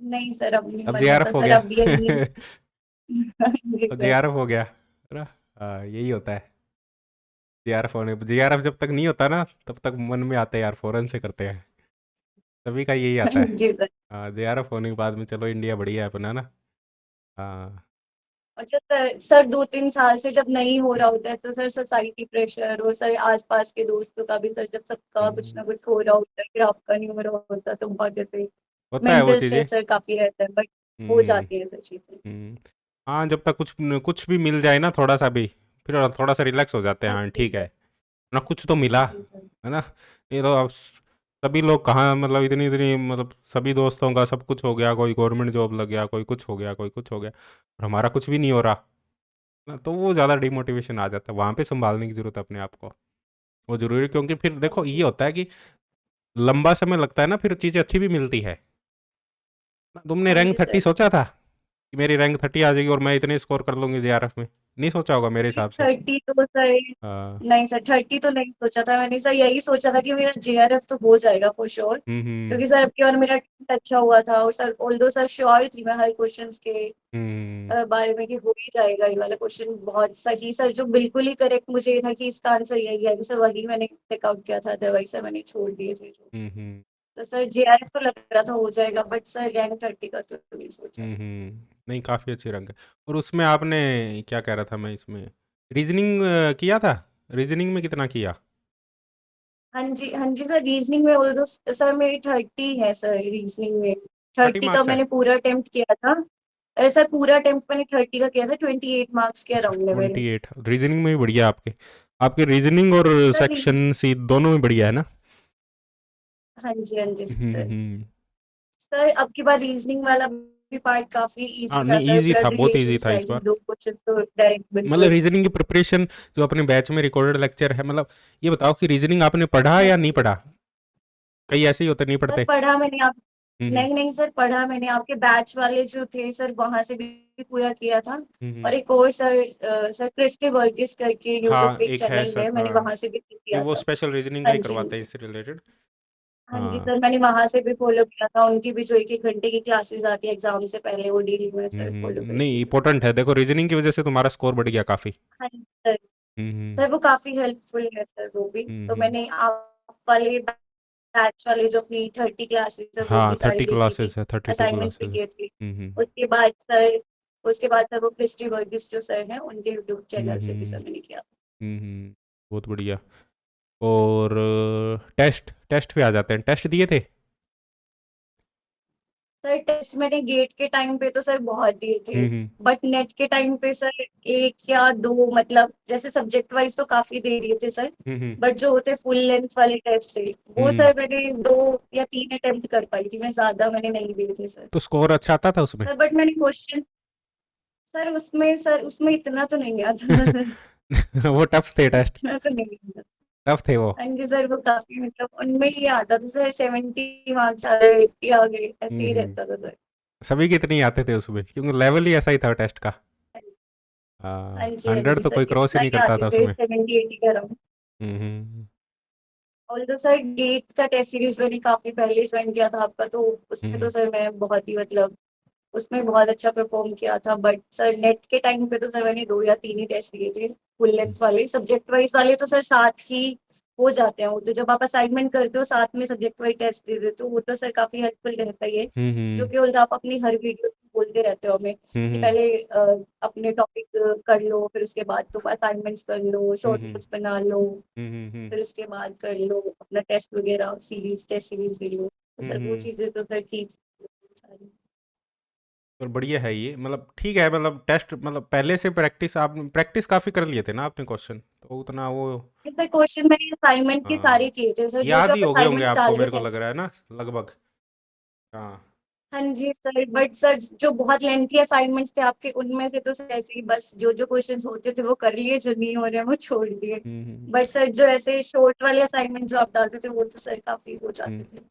नहीं सर, अब नहीं अब मन होता जेआरएफ हो सर, गया। अब यही। जी अब सर। जेआरएफ हो गया है ना? हाँ, यही होता है। जेआरएफ जब तक नहीं होता ना, तब तक मन में आता है यार फॉरेन से करते हैं, सभी का यही आता है। जी सर। हाँ, जेआरएफ होने के बाद में चलो इंडिया बढ़िया है अपना ना। हाँ। अच्छा सर, सर 2-3 साल से जब नहीं हो रहा होता है तो सर सोसाइटी प्रेशर और सर आसपास के दोस्तों का भी सर, जब सबका कुछ हम्म, ना कुछ हो रहा होता है फिर आपका नहीं हो रहा होता तो बहुत जैसे होता है वो मेंटल चीज़ें। स्ट्रेस सर काफी रहता है, बट हो हम्म। जाती है सर चीजें। हम्म। हाँ, जब तक कुछ कुछ भी मिल जाए ना थोड़ा सा भी, फिर थोड़ा सा रिलैक्स हो जाते हैं, हाँ हाँ जी ठीक है सर। ना, कुछ तो मिला जी सर। है ना। ये तो अब सभी लोग कहाँ, मतलब इतनी इतनी, मतलब सभी दोस्तों का सब कुछ हो गया, कोई गवर्नमेंट जॉब लग गया, कोई कुछ हो गया, कोई कुछ हो गया, और हमारा कुछ भी नहीं हो रहा ना, तो वो ज़्यादा डिमोटिवेशन आ जाता है, वहाँ पे संभालने की ज़रूरत है अपने आप को। वो ज़रूरी है, क्योंकि फिर हाँ देखो ये जी। होता है कि लंबा समय लगता है ना, फिर चीज़ें अच्छी भी मिलती है ना। तुमने हाँ रैंक जी 30 सर। सोचा था कि मेरी रैंक 30 आ जाएगी और मैं इतने स्कोर कर लूँगी जेआरएफ में? नहीं सोचा होगा मेरे हिसाब से। 30 तो सर, हाँ। नहीं सर 30 तो नहीं सोचा था मैंने सर, यही सोचा था कि मेरा जेआरएफ तो हो जाएगा फॉर श्योर, हम्म। क्योंकि सर अब की बार मेरा टेस्ट अच्छा हुआ था और सर ऑल्दो सर श्योर थी मैं हर क्वेश्चंस के हम्म। बारे में कि हो ही जाएगा ये वाला क्वेश्चन बहुत सही सर, जो बिल्कुल ही करेक्ट मुझे ये था कि इसका आंसर यही है सर, वही मैंने टेकआउट किया था, अदरवाइज सर मैंने छोड़ दिए थे जो। हम्म। तो सर जेआरएफ तो लग रहा था हो जाएगा, बट सर रैंक 30 का तो नहीं सोचा था। नहीं, काफ़ी अच्छी रैंक है। और उसमें आपने, क्या कह रहा था मैं, इसमें रीजनिंग किया था? रीजनिंग में कितना किया? हाँ जी सर, रीजनिंग में ऑल्दो सर मेरी 30 है सर, रीजनिंग में 30 30 का मार्क्स है? मैंने पूरा अटेम्प्ट किया था। सर पूरा अटेम्प्ट मैंने 30 का किया था, 28 मार्क्स के अच्छा, अराउंड है मेरे। 28 रीजनिंग में भी बढ़िया आपके। आपके रीजनिंग और सर सेक्शन सी दोनों में बढ़िया है ना? हाँ जी सर। हम्म। सर अब की बार रीजनिंग वाला भी पार्ट काफी हाँ इजी था नहीं, सर, ईजी था, ब्लड बहुत ईजी रिलेशन था से आई इस थी बार। 2 क्वेश्चन तो डायरेक्ट मतलब बिल्कुल। रीजनिंग की प्रिपरेशन जो अपने बैच में रिकॉर्डेड लेक्चर है, मतलब ये बताओ कि रीजनिंग आपने पढ़ा हाँ या नहीं जी। पढ़ा? कई ऐसे ही होते नहीं सर पढ़ते। पढ़ा मैंने आप, हम्म। नहीं नहीं सर पढ़ा मैंने, आपके बैच वाले जो थे सर वहां से भी पूरा किया था। और हम्म। एक और सर सर क्रिस्टी वर्गीस करके यूट्यूब हाँ, पे एक एक है चैनल सर, है, मैंने हाँ, वहां से भी ये किया वो था। स्पेशल रीजनिंग का हाँ ही जी हाँ करवाते हैं जी। इससे रिलेटेड। हाँ जी हाँ। सर, मैंने वहां से भी फॉलो किया था, उनकी भी जो 1-1 घंटे की क्लासेस आती है एग्जाम से पहले, वो डेली में सर फॉलो नहीं, करती थी। इंपॉर्टेंट है, देखो रीजनिंग की वजह से तुम्हारा स्कोर बढ़ गया काफ़ी। हाँ जी सर। हम्म। सर वो काफी हेल्पफुल है सर वो भी, तो हम्म। मैंने आप वाले बैच वाले जो अपनी 30 क्लासेस है वो हाँ, भी सारी 30 देखी थी, क्लासेस है, 32 असाइनमेंट्स भी क्लासेस है। किए थे। हम्म। उसके बाद सर उसके बाद सर वो क्रिस्टी वर्गीस जो सर हैं उनके यूट्यूब चैनल से भी हम्म। सर मैंने किया। बहुत बढ़िया। और टेस्ट टेस्ट पे आ जाते हैं, टेस्ट दिए थे? सर टेस्ट मैंने गेट के टाइम पे तो सर बहुत दिए थे, हम्म बट नेट के टाइम पे सर एक या दो, मतलब जैसे सब्जेक्ट वाइज तो काफी दे दिए थे सर, हम्म बट जो होते फुल लेंथ वाले टेस्ट थे वो हम्म। सर मैंने 2 या 3 अटेम्प्ट कर पाई थी, मैं ज्यादा मैंने नहीं दिए थे सर। तो स्कोर अच्छा आता था उसमें? सर बट मैंने क्वेश्चन, सर उसमें इतना तो नहीं आता सर, वो टफ थे टेस्ट? इतना तो नहीं आता। टफ थे वो? हाँ जी सर, वो काफी मतलब उनमें ही आता था सर, 70 मार्क्स आ गए, 80 आ गए, ऐसे ही हम्म। रहता था सर। सभी कितने ही आते थे उसमें, क्योंकि लेवल ही ऐसा ही था टेस्ट का। हाँ जी हाँ 100 जी तो सर, कोई क्रॉस ही कितना नहीं ही करता आते था थे, उसमें। 70-80 का राउंड। हम्म ऑल्दो सर गेट का टेस्ट सीरीज मैंने काफी पहले ज्वाइन किया था आपका, तो उसमें तो हम्म सर मैं बहुत ही मतलब उसमें बहुत अच्छा परफॉर्म किया था, बट सर नेट के टाइम पे तो सर मैंने 2 या 3 ही टेस्ट दिए थे, फुल लेंथ वाले। सब्जेक्ट वाइज वाले तो सर साथ ही हो जाते हैं, वो तो जब आप असाइनमेंट करते हो साथ में सब्जेक्ट वाइज टेस्ट दे देते हो, वो तो सर काफी हेल्पफुल रहता ही है। जो हम्म कि उल्टा आप अपनी हर वीडियो में बोलते रहते हो हमें कि हम्म पहले अपने टॉपिक कर लो, फिर उसके बाद तुम असाइनमेंट्स कर लो, शॉर्ट हम्म नोट्स बना लो, हम्म फिर उसके बाद कर लो अपना टेस्ट वगैरह, सीरीज टेस्ट सीरीज दे लो, तो सर वो हम्म। चीजें तो सर ठीक सारी। पर बढ़िया है ये, मतलब ठीक है, मतलब टेस्ट, मतलब पहले से प्रैक्टिस, आप प्रैक्टिस काफ़ी कर लिए थे ना आपने क्वेश्चन, तो उतना वो। सर क्वेश्चन मैंने असाइनमेंट के सारे हाँ, किए थे सर, जो जो याद ही आप हो गए होंगे असाइनमेंट्स आपको, डाल के मेरे को चले। लग रहा है ना, लगभग। हाँ। हाँ जी सर, बट सर जो बहुत लेंथी असाइनमेंट्स थे आपके, उनमें से तो सर ऐसे ही बस जो जो क्वेश्चंस होते थे वो कर लिए, जो नहीं हो रहे हैं वो छोड़ दिए। हम्म। बट सर जो ऐसे शॉर्ट वाले असाइनमेंट जो आप डालते थे वो तो सर काफी हो हम्म। जाते थे।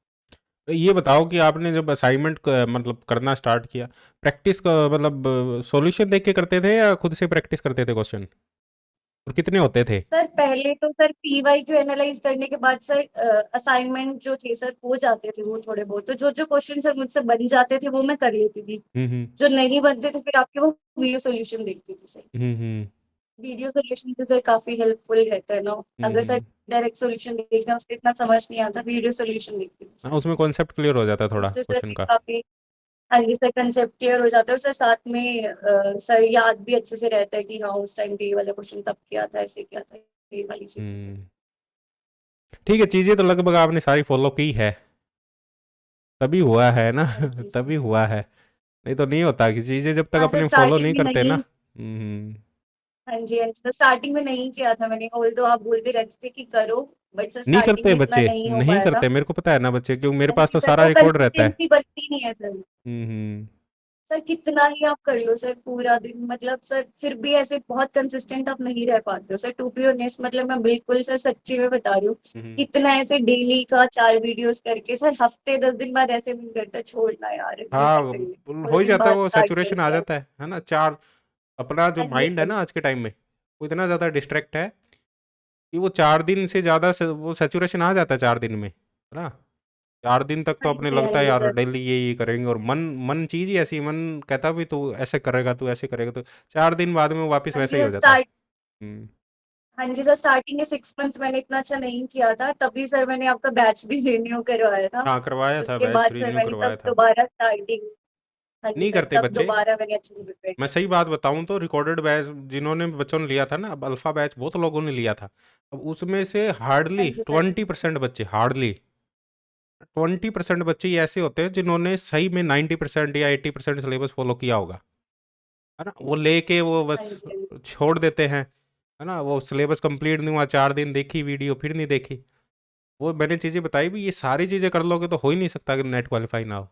तो ये बताओ कि आपने जब असाइनमेंट मतलब करना स्टार्ट किया, प्रैक्टिस का मतलब सॉल्यूशन देख के करते थे या खुद से प्रैक्टिस करते थे क्वेश्चन, और कितने होते थे? सर पहले तो सर पीवाई क्यू एनालाइज करने के बाद सर असाइनमेंट जो थे सर हो जाते थे वो थोड़े बहुत, तो जो जो क्वेश्चन सर मुझसे बन जाते थे वो मैं कर लेती थी, हम्म जो नहीं बनते थे फिर आपके वो वीडियो सोल्यूशन देखती थी सर। हम्म वीडियो सोल्यूशन से सर काफी हेल्पफुल रहता है ना, अगर सर हम्म। डायरेक्ट सोल्यूशन देखना उससे इतना समझ नहीं आता, वीडियो सोल्यूशन देखती थी हाँ, सर। उसमें कॉन्सेप्ट क्लियर हो जाता है थोड़ा उससे सर क्वेश्चन भी का। काफी, हाँ जी सर, कंसेप्ट क्लियर हो जाता है, और सर साथ में सर याद भी अच्छे से रहता है कि हाँ उस टाइम पे ये वाला क्वेश्चन तब किया था, ऐसे किया था, ये वाली चीजें। हम्म। ठीक है, चीज़ें तो लगभग आपने सारी फॉलो की है, तभी हुआ है ना। हाँ जी सर। तभी हुआ है, नहीं तो नहीं होता कि चीज़ें जब तक हाँ सर अपने फॉलो स्टार्टिंग नहीं में करते ना। नहीं, हाँ जी हाँ जी, तो स्टार्टिंग में नहीं किया था मैंने, ऑल्दो आप बोलते रहते थे कि करो, बट सर नहीं स्टार्टिंग करते में इतना बच्चे, नहीं हो नहीं पाया था। करते, मेरे को पता है ना बच्चे, क्योंकि मेरे हाँ पास जी तो सर, सारा वो रिकॉर्ड रहता है। कंसिस्टेंसी बनती नहीं है सर। हम्म। सर कितना ही आप कर लो सर पूरा दिन, मतलब सर फिर भी ऐसे बहुत कंसिस्टेंट आप नहीं रह पाते हो सर, टू बी ऑनेस्ट, मतलब मैं बिल्कुल सर सच्ची में बता रही हूँ। हम्म। कितना ऐसे डेली का 4 वीडियोस करके सर हफ्ते 10 दिन बाद ऐसे मन करता है छोड़ना यार, नहीं हाँ, कर रही, हो थोड़े ही दिन जाता है, बाद वो स्टार्ट सैचुरेशन आ करूंगा। जाता है ना, चार। अपना जो हाँ जी माइंड है हाँ ना जी। आज के टाइम में, वो इतना ज़्यादा डिस्ट्रैक्ट है कि वो 4 दिन से ज़्यादा वो सैचुरेशन आ जाता है 4 दिन में, है ना। 4 दिन तक तो हाँ अपने जी हाँ लगता है जी यार सर। डेली ये करेंगे, और मन मन चीज़ ही ऐसी, मन कहता भी तू ऐसे करेगा, तू ऐसे करेगा, तो 4 दिन बाद में वो वापस हाँ वैसा जी ही सर हो जाता है। स्टार्ट, हाँ जी सर स्टार्टिंग के 6 मंथ मैंने इतना अच्छा नहीं किया था, तभी सर मैंने आपका बैच भी रिन्यू करवाया था। हाँ, करवाया था उसके बैच, बाद सर रिन्यू मैंने करवाया तब था। दोबारा स्टार्टिंग, हाँ जी नहीं सर, करते तब बच्चे। दोबारा मैंने अच्छे से प्रिपेयर मैं किया। सही बात बताऊं तो रिकॉर्डेड बैच जिन्होंने बच्चों ने लिया था ना, अब अल्फा बैच बहुत लोगों ने लिया था, अब उसमें से हाँ हार्डली जी सर। 20% बच्चे, हार्डली 20% बच्चे ही ऐसे होते हैं जिन्होंने सही में 90% या 80% सिलेबस फॉलो किया होगा, है ना। वो लेके वो बस हाँ जी हाँ जी। छोड़ देते हैं, है ना। वो सिलेबस कंप्लीट नहीं हुआ, 4 दिन देखी वीडियो फिर नहीं देखी। वो मैंने चीज़ें बताई भी, ये सारी चीज़ें कर लोगे तो हो ही नहीं सकता कि नेट क्वालिफाई ना हो।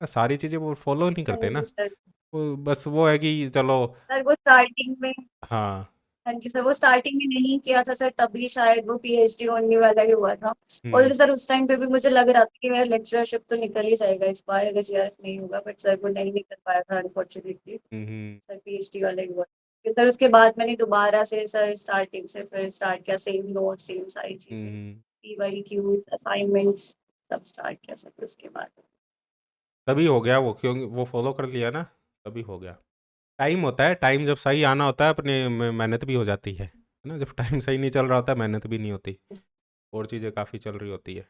सारी चीज़ें वो फॉलो नहीं हाँ करते ना। जी सर। वो बस वो है कि चलो। सर वो स्टार्टिंग में, हाँ। हाँ जी सर, वो स्टार्टिंग में नहीं किया था सर, तभी शायद वो पीएचडी होने वाला ही हुआ था। हम्म और सर उस टाइम पे भी मुझे लग रहा था कि मेरा लेक्चरशिप तो निकल ही जाएगा इस बार अगर जीआरएफ नहीं होगा, बट सर वो नहीं निकल पाया था अनफॉर्चुनेटली। हम्म सर पीएचडी वाला ही हुआ। फिर सर उसके बाद मैंने दोबारा से सर स्टार्टिंग से फिर स्टार्ट किया, सेम नोट सेम सारी चीजें, हम्म। पीवाई क्यूज असाइनमेंट्स सब स्टार्ट किया सर फिर उसके बाद। तभी हो गया वो, क्योंकि वो फॉलो कर लिया ना, तभी हो गया। टाइम होता है, टाइम जब सही आना होता है अपने में मेहनत भी हो जाती है ना। जब टाइम सही नहीं चल रहा होता मेहनत भी नहीं होती, और चीज़ें काफ़ी चल रही होती है।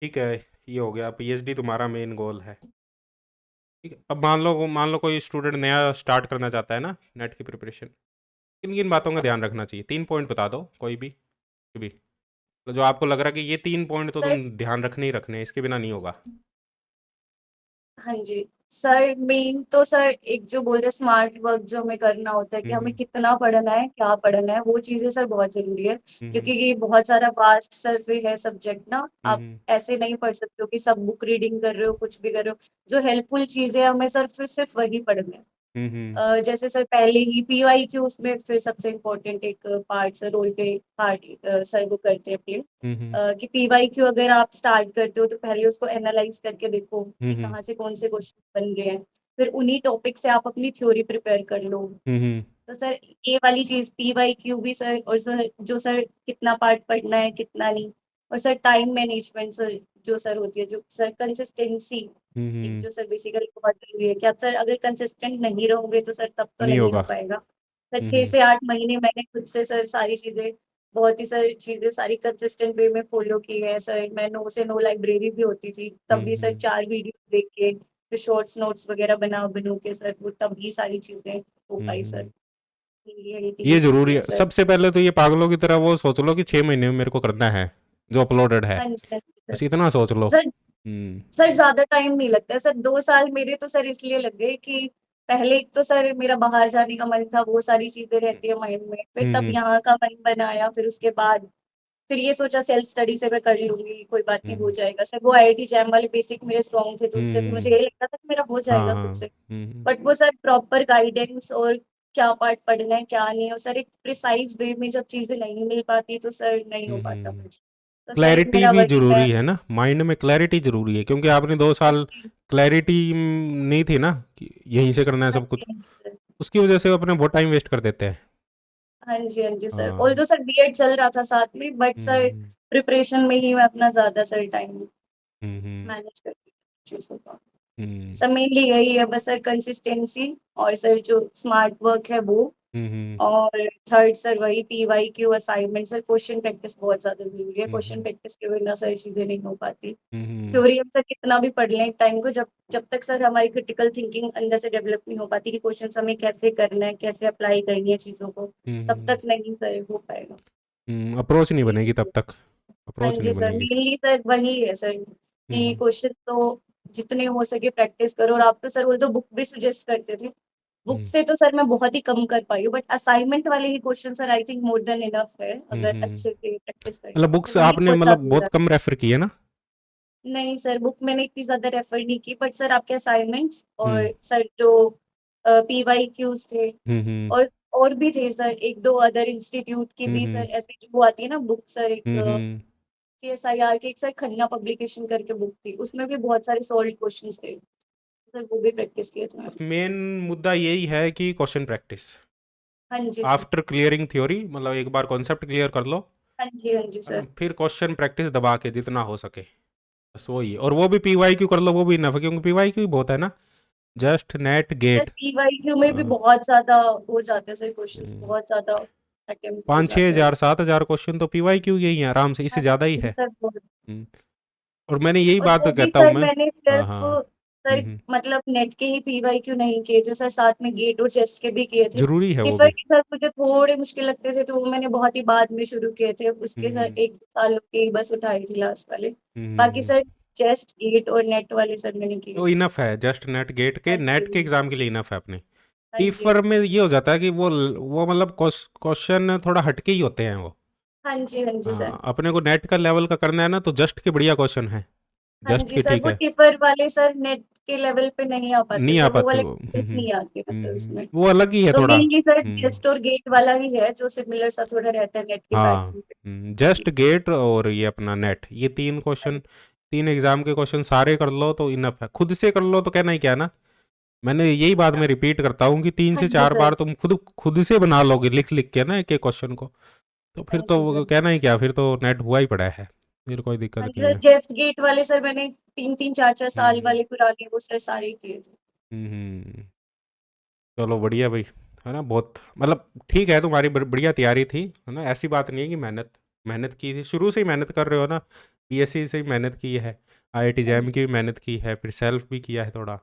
ठीक है, ये हो गया, पीएचडी तुम्हारा मेन गोल है। ठीक है, अब मान लो कोई स्टूडेंट नया स्टार्ट करना चाहता है ना नेट की प्रिपरेशन, किन किन बातों का ध्यान रखना चाहिए? 3 पॉइंट बता दो कोई भी, तो जो आपको लग रहा है कि ये 3 पॉइंट तो सर तुम ध्यान रखने ही रखने हैं, इसके बिना नहीं होगा। हाँ जी सर, मेन तो सर एक जो बोलते हैं स्मार्ट वर्क जो हमें करना होता है कि हमें हम्म कितना पढ़ना है, क्या पढ़ना है, वो चीजें सर बहुत जरूरी है। क्योंकि हम्म ये बहुत सारा वास्ट सर फिर है सब्जेक्ट ना, आप हम्म ऐसे नहीं पढ़ सकते हो कि सब बुक रीडिंग कर रहे हो, कुछ भी कर रहे हो। जो हेल्पफुल चीजें हैं हमें सर फिर सिर्फ वही पढ़ना है। हम्म जैसे सर पहले ही PYQ उसमें फिर सबसे इम्पोर्टेंट एक पार्ट सर रोल पे पार्ट सर वो करते हैं प्ले, हम्म कि PYQ अगर आप स्टार्ट करते हो तो पहले उसको एनालाइज करके देखो कि हम्म कहाँ से कौन से क्वेश्चन बन रहे हैं, फिर उन्हीं टॉपिक से आप अपनी थ्योरी प्रिपेयर कर लो। हम्म तो सर ये वाली चीज PYQ भी सर, और सर जो सर कितना पार्ट पढ़ना है कितना नहीं, और सर टाइम मैनेजमेंट सर जो सर होती है, जो सर कंसिस्टेंसी एक हम्म जो सर बेसिकली बहुत जरूरी है कि आप सर अगर कंसिस्टेंट नहीं रहोगे तो सर तब तो नहीं नहीं हो होगा। पाएगा। सर छह हम्म से आठ महीने मैंने खुद से सर सारी चीजें, बहुत ही सर चीजें सारी कंसिस्टेंट वे में फॉलो की है सर। मैं नो से नो लाइब्रेरी भी होती थी तब भी सर हम्म 4 वीडियो देख के फिर शॉर्ट्स नोट्स वगैरह बना बनू के सर वो तब ही सारी चीजें हो पाई सर। हम्म ये तीन ये जरूरी चीजें है। हैं सर। सबसे पहले तो ये पागलों की तरह वो सोच लो कि 6 महीने में मेरे को करना है जो अपलोडेड है, हाँ जी हाँ जी सर। बस इतना सोच लो। सर सर ज्यादा टाइम नहीं लगता है सर, 2 साल मेरे तो सर इसलिए लग गए कि पहले एक तो सर मेरा बाहर जाने का मन था, वो सारी चीजें रहती है माइंड में, फिर तब हम्म यहाँ का मन बनाया, फिर उसके बाद फिर ये सोचा सेल्फ स्टडी से मैं कर लूंगी, कोई बात नहीं हो हम्म जाएगा सर। वो IIT जैम वाले बेसिक मेरे स्ट्रॉन्ग थे तो उससे फिर मुझे हम्म ये लगता था कि मेरा हो हाँ जाएगा हाँ खुद से। हम्म बट वो सर प्रॉपर गाइडेंस और क्या पार्ट पढ़ना है क्या नहीं, और सर एक प्रिसाइज वे में जब चीजें नहीं मिल पाती तो सर नहीं हो पाता हम्म कुछ। तो सर क्लैरिटी मेरा भी वही है। जरूरी है ना, माइंड में क्लैरिटी जरूरी है, क्योंकि आपने 2 साल क्लैरिटी नहीं थी ना कि यहीं से करना है हाँ सब जी कुछ, हाँ जी सर। उसकी वजह से वो अपने बहुत टाइम वेस्ट कर देते हैं। हाँ जी सर, और हाँ तो सर B.Ed चल रहा था साथ में, बट सर हम्म प्रिपरेशन में ही मैं अपना ज्यादा सर टाइम हम्म मैनेज करती हूँ चीजों का। हम्म सर मेनली यही है बस सर, कंसिस्टेंसी, और सर जो स्मार्ट वर्क है वो, हम्म और थर्ड सर वही PYQ assignment. Sir question practice बहुत ज्यादा जरूरी है, क्वेश्चन हम्म प्रैक्टिस के बिना सर चीजें नहीं हो पाती। हम्म थ्योरी हम सर कितना भी पढ़ लें एक टाइम को, जब जब तक सर हमारी क्रिटिकल थिंकिंग अंदर से डेवलप नहीं हो पाती कि क्वेश्चन हमें कैसे करना है, कैसे अप्लाई करनी है चीजों को, तब हम्म तक नहीं सर हो पाएगा। अप्रोच नहीं बनेगी ये- तब तक, हाँ अप्रोच नहीं जी सर, बनेगी। मेनली सर वही है सर कि हम्म क्वेश्चन तो जितने हो सके प्रैक्टिस करो। और आप तो सर वो तो बुक भी सुजेस्ट करते थे, बुक हम्म से तो सर मैं बहुत ही कम कर पाई हूँ, बट असाइनमेंट वाले ही question sir I think more than enough है अगर अच्छे से प्रैक्टिस करें मतलब तो बुक्स वही आपने बहुत मतलब ज्यादा बहुत है। कम रेफर की है ना। नहीं सर, बुक मैंने इतनी ज्यादा रेफर नहीं की, बट सर आपके असाइनमेंट्स हम्म और सर जो PYQs थे, हम्म और भी थे सर, एक दो अदर इंस्टीट्यूट की भी हम्म सर ऐसे वो आती है ना बुक सर, एक हम्म CSIR की एक सर खन्ना पब्लिकेशन करके बुक थी, उसमें भी बहुत सारे सॉल्व क्वेश्चंस थे, सर वो भी प्रैक्टिस किए थे बस मैंने। मेन मुद्दा यही है कि क्वेश्चन प्रैक्टिस हाँ जी सर। आफ्टर क्लियरिंग थ्योरी, मतलब एक बार कॉन्सेप्ट क्लियर कर लो, हाँ जी है ना, सर। फिर क्वेश्चन प्रैक्टिस दबा के जितना हो सके, बस वही। और वो भी PYQ कर लो, वो भी इनफ है, क्योंकि PYQ भी बहुत है ना, just NET sir GATE. PYQ में भी बहुत ज्यादा हो जाते हैं सर क्वेश्चंस, हम्म, बहुत ज्यादा अटेम्प्ट हो पाँच छः जाते हैं। हजार 7 हजार क्वेश्चन तो PYQ के ही हैं आराम से, इससे हाँ ज़्यादा ही जी है। सर बहुत। हम्म, और मैंने यही और बात वो भी कहता हूँ सर मैं। मैंने हाँ सिर्फ हाँ सर हम्म, मतलब नेट के ही PYQ नहीं किए थे सर, साथ में गेट और चेस्ट के भी किए थे। जरूरी है वो टिफर भी। के सर मुझे थोड़े मुश्किल लगते थे तो वो मैंने बहुत ही बाद में शुरू किए थे, उसके सर हम्म 1 2 साल के ही बस उठाई थी लास्ट वाले। बाकी हम्म सर चेस्ट गेट और नेट वाले सर मैंने किए तो थे। इनफ है, जस्ट नेट गेट के, हाँ नेट के जी एग्जाम के लिए इनफ है अपने। हाँ जी हाँ टीफर जी में ये हो जाता है कि वो मतलब क्वेश्चन थोड़ा हटके ही होते हैं वो। हाँ जी सर। हाँ, अपने को नेट का लेवल का करना है ना, तो जस्ट के बढ़िया क्वेश्चन है, हाँ जस्ट जी के सर, ठीक वो है। टिफर वाले सर नेट के लेवल पे नहीं आ पाते नहीं आ सर, वो पाते वाले वो। नहीं आते हैं सर उसमें। वो अलग ही है तो थोड़ा। मेनली सर चेस्ट और गेट वाला ही है जो सिमिलर सा थोड़ा रहता है नेट के हाँ पैटर्न पे। जस्ट गेट और ये अपना नेट, ये 3 क्वेश्चन, 3 एग्जाम के क्वेश्चन सारे कर लो तो इनफ है। खुद से कर लो तो कहना ही क्या है ना, मैंने यही बात मैं रिपीट करता हूँ कि तीन हाँ से जी चार सर। बार तुम खुद खुद से बना लोगे लिख लिख के ना एक एक क्वेश्चन को, तो फिर हाँ तो जी वो सर। कहना ही क्या, फिर तो नेट हुआ ही पड़ा है, फिर कोई हाँ दिक्कत जी नहीं सर, है। चेस्ट गेट वाले सर मैंने 3 3 4 4 साल हम्म वाले पुराने वो सर सारे किए थे। हम्म चलो बढ़िया भाई, है ना, बहुत मतलब ठीक है, तुम्हारी बढ़िया तैयारी थी, है ना, ऐसी बात नहीं है कि मेहनत मेहनत की थी, शुरू से ही मेहनत कर रहे हो ना, PSC से ही मेहनत की है, IIT हाँ जैम जी। की भी मेहनत की है, फिर सेल्फ भी किया है थोड़ा,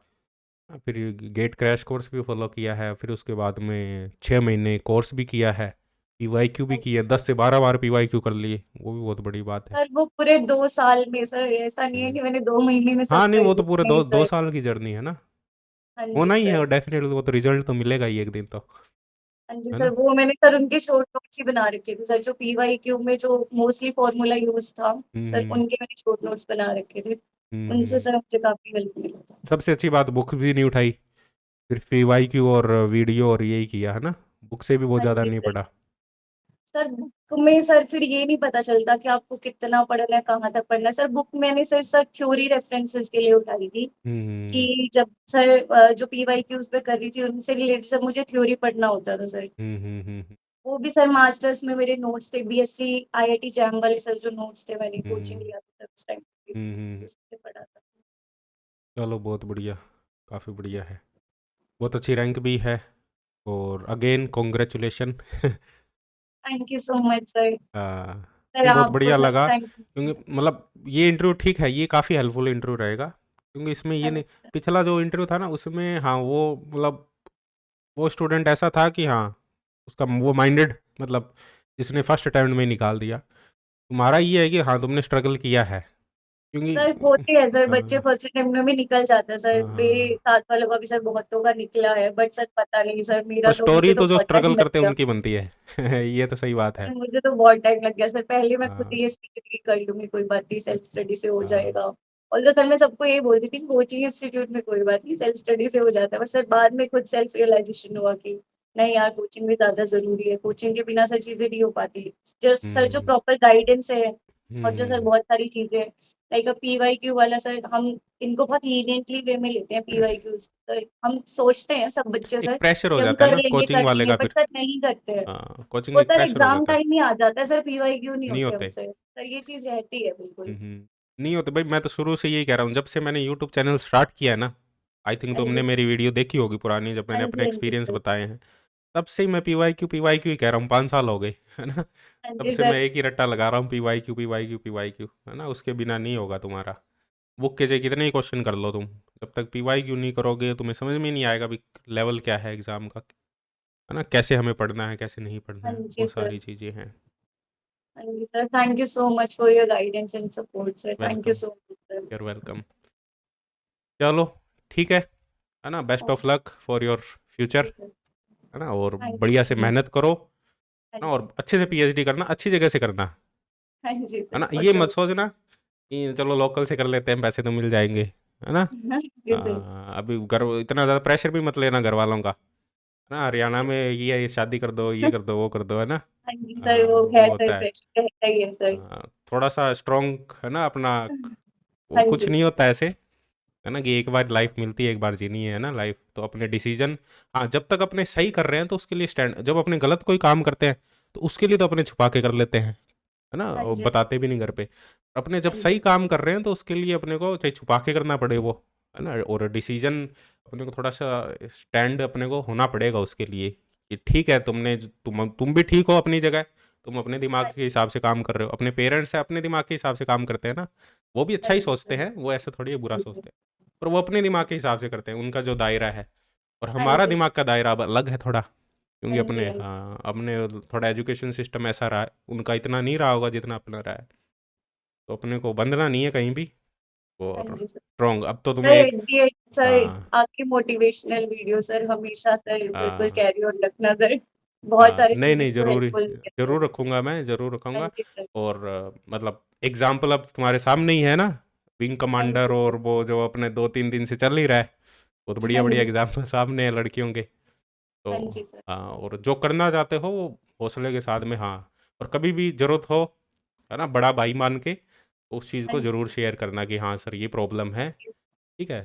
फिर गेट क्रैश कोर्स भी फॉलो किया है, फिर उसके बाद में 6 महीने कोर्स भी किया है, पीवाईक्यू भी किए, 10 से 12 बार पीवाईक्यू कर लिए, वो भी बहुत बड़ी बात है। सर वो पूरे 2 साल में सर, ऐसा नहीं है हुँ। कि मैंने 2 महीने में हाँ, सब नहीं कर वो तो दिया, पूरे नहीं 2 सर। साल की जर्नी है ना, हाँ जी होना ही है सर। और डेफ़िनेटली वो तो रिज़ल्ट तो मिलेगा ही एक दिन तो, हाँ जी है सर, ना? वो मैंने सर उनके शॉर्ट नोट्स ही बना रखे थे सर, जो पीवाईक्यू में जो मोस्टली फॉर्मूला यूज था हुँ, सर, हुँ। उनके मैंने शॉर्ट नोट्स बना रखे थे। हुँ, उनसे हुँ। सर मुझे काफी हेल्प मिला था। सबसे अच्छी बात बुक भी नहीं उठाई, सिर्फ़ पीवाईक्यू और वीडियो और यही किया, है ना? बुक से भी बहुत हाँ ज़्यादा जी नहीं सर। पढ़ा। सर बुक में सर फिर ये नहीं पता चलता कि आपको कितना पढ़ना है, कहाँ तक पढ़ना है सर। बुक मैंने सर थ्योरी रेफरेंसेस के लिए उठाई थी, हुँ, कि जब सर जो पीवाईक्यूज पे कर रही थी उनसे रिलेटेड सर मुझे थ्योरी पढ़ना होता था सर। हुँ, हुँ, हुँ, हुँ, वो भी सर मास्टर्स में मेरे नोट्स थे, बीएससी आईआईटी जैम वाले सर जो नोट्स थे, मैंने कोचिंग हुँ, लिया था सर उस टाइम पे, हुँ, हुँ। उससे पढ़ा था। चलो बहुत बढ़िया, काफ़ी बढ़िया है। बहुत अच्छी रैंक भी है और again congratulation. Thank you so much sir. हाँ, सर नहीं बहुत आपको बढ़िया सर लगा, थैंक यू। क्योंकि मतलब ये इंटरव्यू ठीक है, ये काफ़ी हेल्पफुल इंटरव्यू रहेगा, क्योंकि इसमें ये हाँ नहीं, जी पिछला जो इंटरव्यू था ना उसमें हाँ, वो मतलब वो स्टूडेंट ऐसा था कि हाँ, उसका वो माइंडेड मतलब जिसने फर्स्ट अटेम्प्ट में ही निकाल दिया। तुम्हारा ये है कि हाँ, तुमने स्ट्रगल किया है, क्योंकि सर, होते हैं सर बच्चे, हाँ, फर्स्ट अटेम्प्ट में भी निकल जाता है सर। हाँ, हाँ, मेरे हाँ। साथ वालों का भी सर बहुतों का निकला है, बट सर पता नहीं सर, पर मेरा तो स्टोरी मुझे तो तो जो बहुत स्ट्रगल टाइम लग करते हैं गया। उनकी बनती है। ये तो सही बात है। सर मुझे तो बहुत टाइम लग गया सर, पहले मैं खुद हाँ, ही ये स्टडी कर लूंगी, कोई बात नहीं, सेल्फ स्टडी से हो हाँ, जाएगा। और तो सर मैं सबको ये बोलती थी कोचिंग इंस्टीट्यूट में कोई बात नहीं, सेल्फ स्टडी से हो जाता है, पर सर बाद में खुद सेल्फ रियलाइजेशन हुआ कि नहीं यार, कोचिंग भी ज्यादा जरूरी है, कोचिंग के बिना सर चीजें नहीं हो पाती। जो सर जो हुँ, प्रॉपर गाइडेंस है, और जो सर हुँ। बहुत सारी चीजें, लाइक पीवाईक्यू वाला सर, हम इनको बहुत लीनियंटली वे में लेते हैं पीवाईक्यू सर। हम सोचते हैं सब बच्चे एक सर प्रेशर कि हो हम जाता है कर ना लेंगे कोचिंग कर वाले लेंगे, का बट फिर। सर नहीं करते हैं। हाँ, कोचिंग वो एक सर प्रेशर हो एग्जाम जाता है। टाइम ही आ जाता है सर, पीवाईक्यू नहीं नहीं होते होते। हमसे सर, ये चीज रहती है बिल्कुल। हुँ, हुँ। नहीं होते भाई, मैं तो शुरू से यही कह रहा हूँ, जब से मैंने यूट्यूब चैनल स्टार्ट किया है ना, आई थिंक हाँ जी तुमने मेरी वीडियो देखी होगी पुरानी, जब हाँ मैंने जी अपने हाँ जी एक्सपीरियंस सर। बताए हैं, तब से ही मैं पीवाईक्यू, पीवाईक्यू ही कह रहा हूँ, 5 साल हो गए, है ना? हाँ तब जी से मैं सर। एक ही रट्टा लगा रहा हूँ पीवाईक्यू, पीवाईक्यू, पीवाईक्यू, है ना? उसके बिना नहीं होगा तुम्हारा। बुक के चाहे कितने ही क्वेश्चन कर लो तुम, जब तक पीवाईक्यू नहीं करोगे तुम्हें समझ में नहीं आएगा भी लेवल क्या है एग्ज़ाम का, है ना? कैसे हमें पढ़ना है, कैसे नहीं पढ़ना हाँ है, जी वो सर। सारी चीज़ें हैं। हाँ जी sir, thank you so much for your guidance and support sir, thank you welcome, so much sir. You are welcome. चलो, ठीक है ना? Best of luck for your future, okay sir. है ना? और थैंक बढ़िया से यू। मेहनत करो, हाँ ना? जी। और अच्छे से पीएचडी करना, अच्छी जगह से करना, हाँ जी है सर, ना? फॉर ये मत श्योर। सोचना कि चलो लोकल से कर लेते हैं, पैसे तो मिल जाएँगे, है ना? हाँ जी सर। अभी घर इतना ज़्यादा प्रेशर भी मत लेना घरवालों का, है ना? हरियाणा में ये है, ये शादी कर दो, ये कर दो, वो कर दो, है ना? हाँ जी सर, वो है वो सर, होता है। प्रेशर रहता ही है सर। थोड़ा-सा स्ट्रॉन्ग है ना अपना, वो हाँ कुछ जी। नहीं होता ऐसे, है ना? कि एक बार लाइफ मिलती है, एक बार जीनी है ना लाइफ, तो अपने डिसीजन, हाँ, जब तक अपने सही कर रहे हैं तो उसके लिए स्टैंड, जब अपने गलत कोई काम करते हैं तो उसके लिए तो अपने छुपा के कर लेते हैं, है ना? हाँ और जी सर। बताते भी नहीं घर पे। अपने जब हाँ सही जी। काम कर रहे हैं तो उसके लिए अपने को चाहे छुपा के करना पड़े वो, है ना? और डिसीजन अपने को थोड़ा-सा स्टैंड अपने को होना पड़ेगा उसके लिए, कि ठीक है तुमने तुम भी ठीक हो अपनी जगह, तुम अपने दिमाग हाँ के जी। हिसाब से काम कर रहे हो, अपने पेरेंट्स हैं अपने दिमाग के हिसाब से काम करते हैं ना, वो भी हाँ अच्छा ही जी सोचते सर। हैं, वो ऐसा थोड़ी है बुरा हाँ जी। सोचते हैं। पर वो अपने दिमाग के हिसाब से करते हैं, उनका जो दायरा है, और हाँ हमारा जी सर। दिमाग का दायरा अब अलग है थोड़ा, क्योंकि हाँ जी अपने हाँ जी। हाँ, अपने थोड़ा एजुकेशन सिस्टम ऐसा रहा है, उनका इतना नहीं रहा होगा जितना अपना रहा है, तो अपने को बंधना नहीं है कहीं भी, हाँ और जी सर। स्ट्रॉन्ग अब तो तुम्हें सर एक ये सर, हाँ, आपकी मोटिवेशनल वीडियो सर हमेशा सर बिल्कुल हाँ, कैरी ऑन रखना सर, बहुत हाँ, सारे नहीं, स्टूडेंट्स नहीं, को ज़रूर ही हेल्पफुल है सर। ज़रूर रखूँगा मैं, ज़रूर हाँ रखूँगा, जी सर। और मतलब एग्ज़ाम्पल अब तुम्हारे सामने ही है ना, विंग हाँ कमांडर जी सर। और वो जो अपने 2-3 दिन से चल ही रहा है, बहुत हाँ बढ़िया-बढ़िया जी। एग्ज़ाम्पल सामने हैं लड़कियों के। तो हाँ जी सर। हाँ, और जो करना चाहते हो वो हौसले के साथ में हाँ, और कभी भी ज़रूरत हो, है ना, बड़ा भाई मान के उस चीज़ हाँ को जी। ज़रूर शेयर करना कि हाँ सर ये प्रॉब्लम है, ठीक है?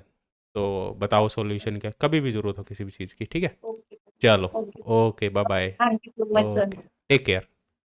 तो बताओ सॉल्यूशन क्या है? कभी भी ज़रूरत हो किसी भी चीज़ की, ठीक है? ओके। चलो, okay. Okay, bye bye, thank you so much sir. Okay, take care.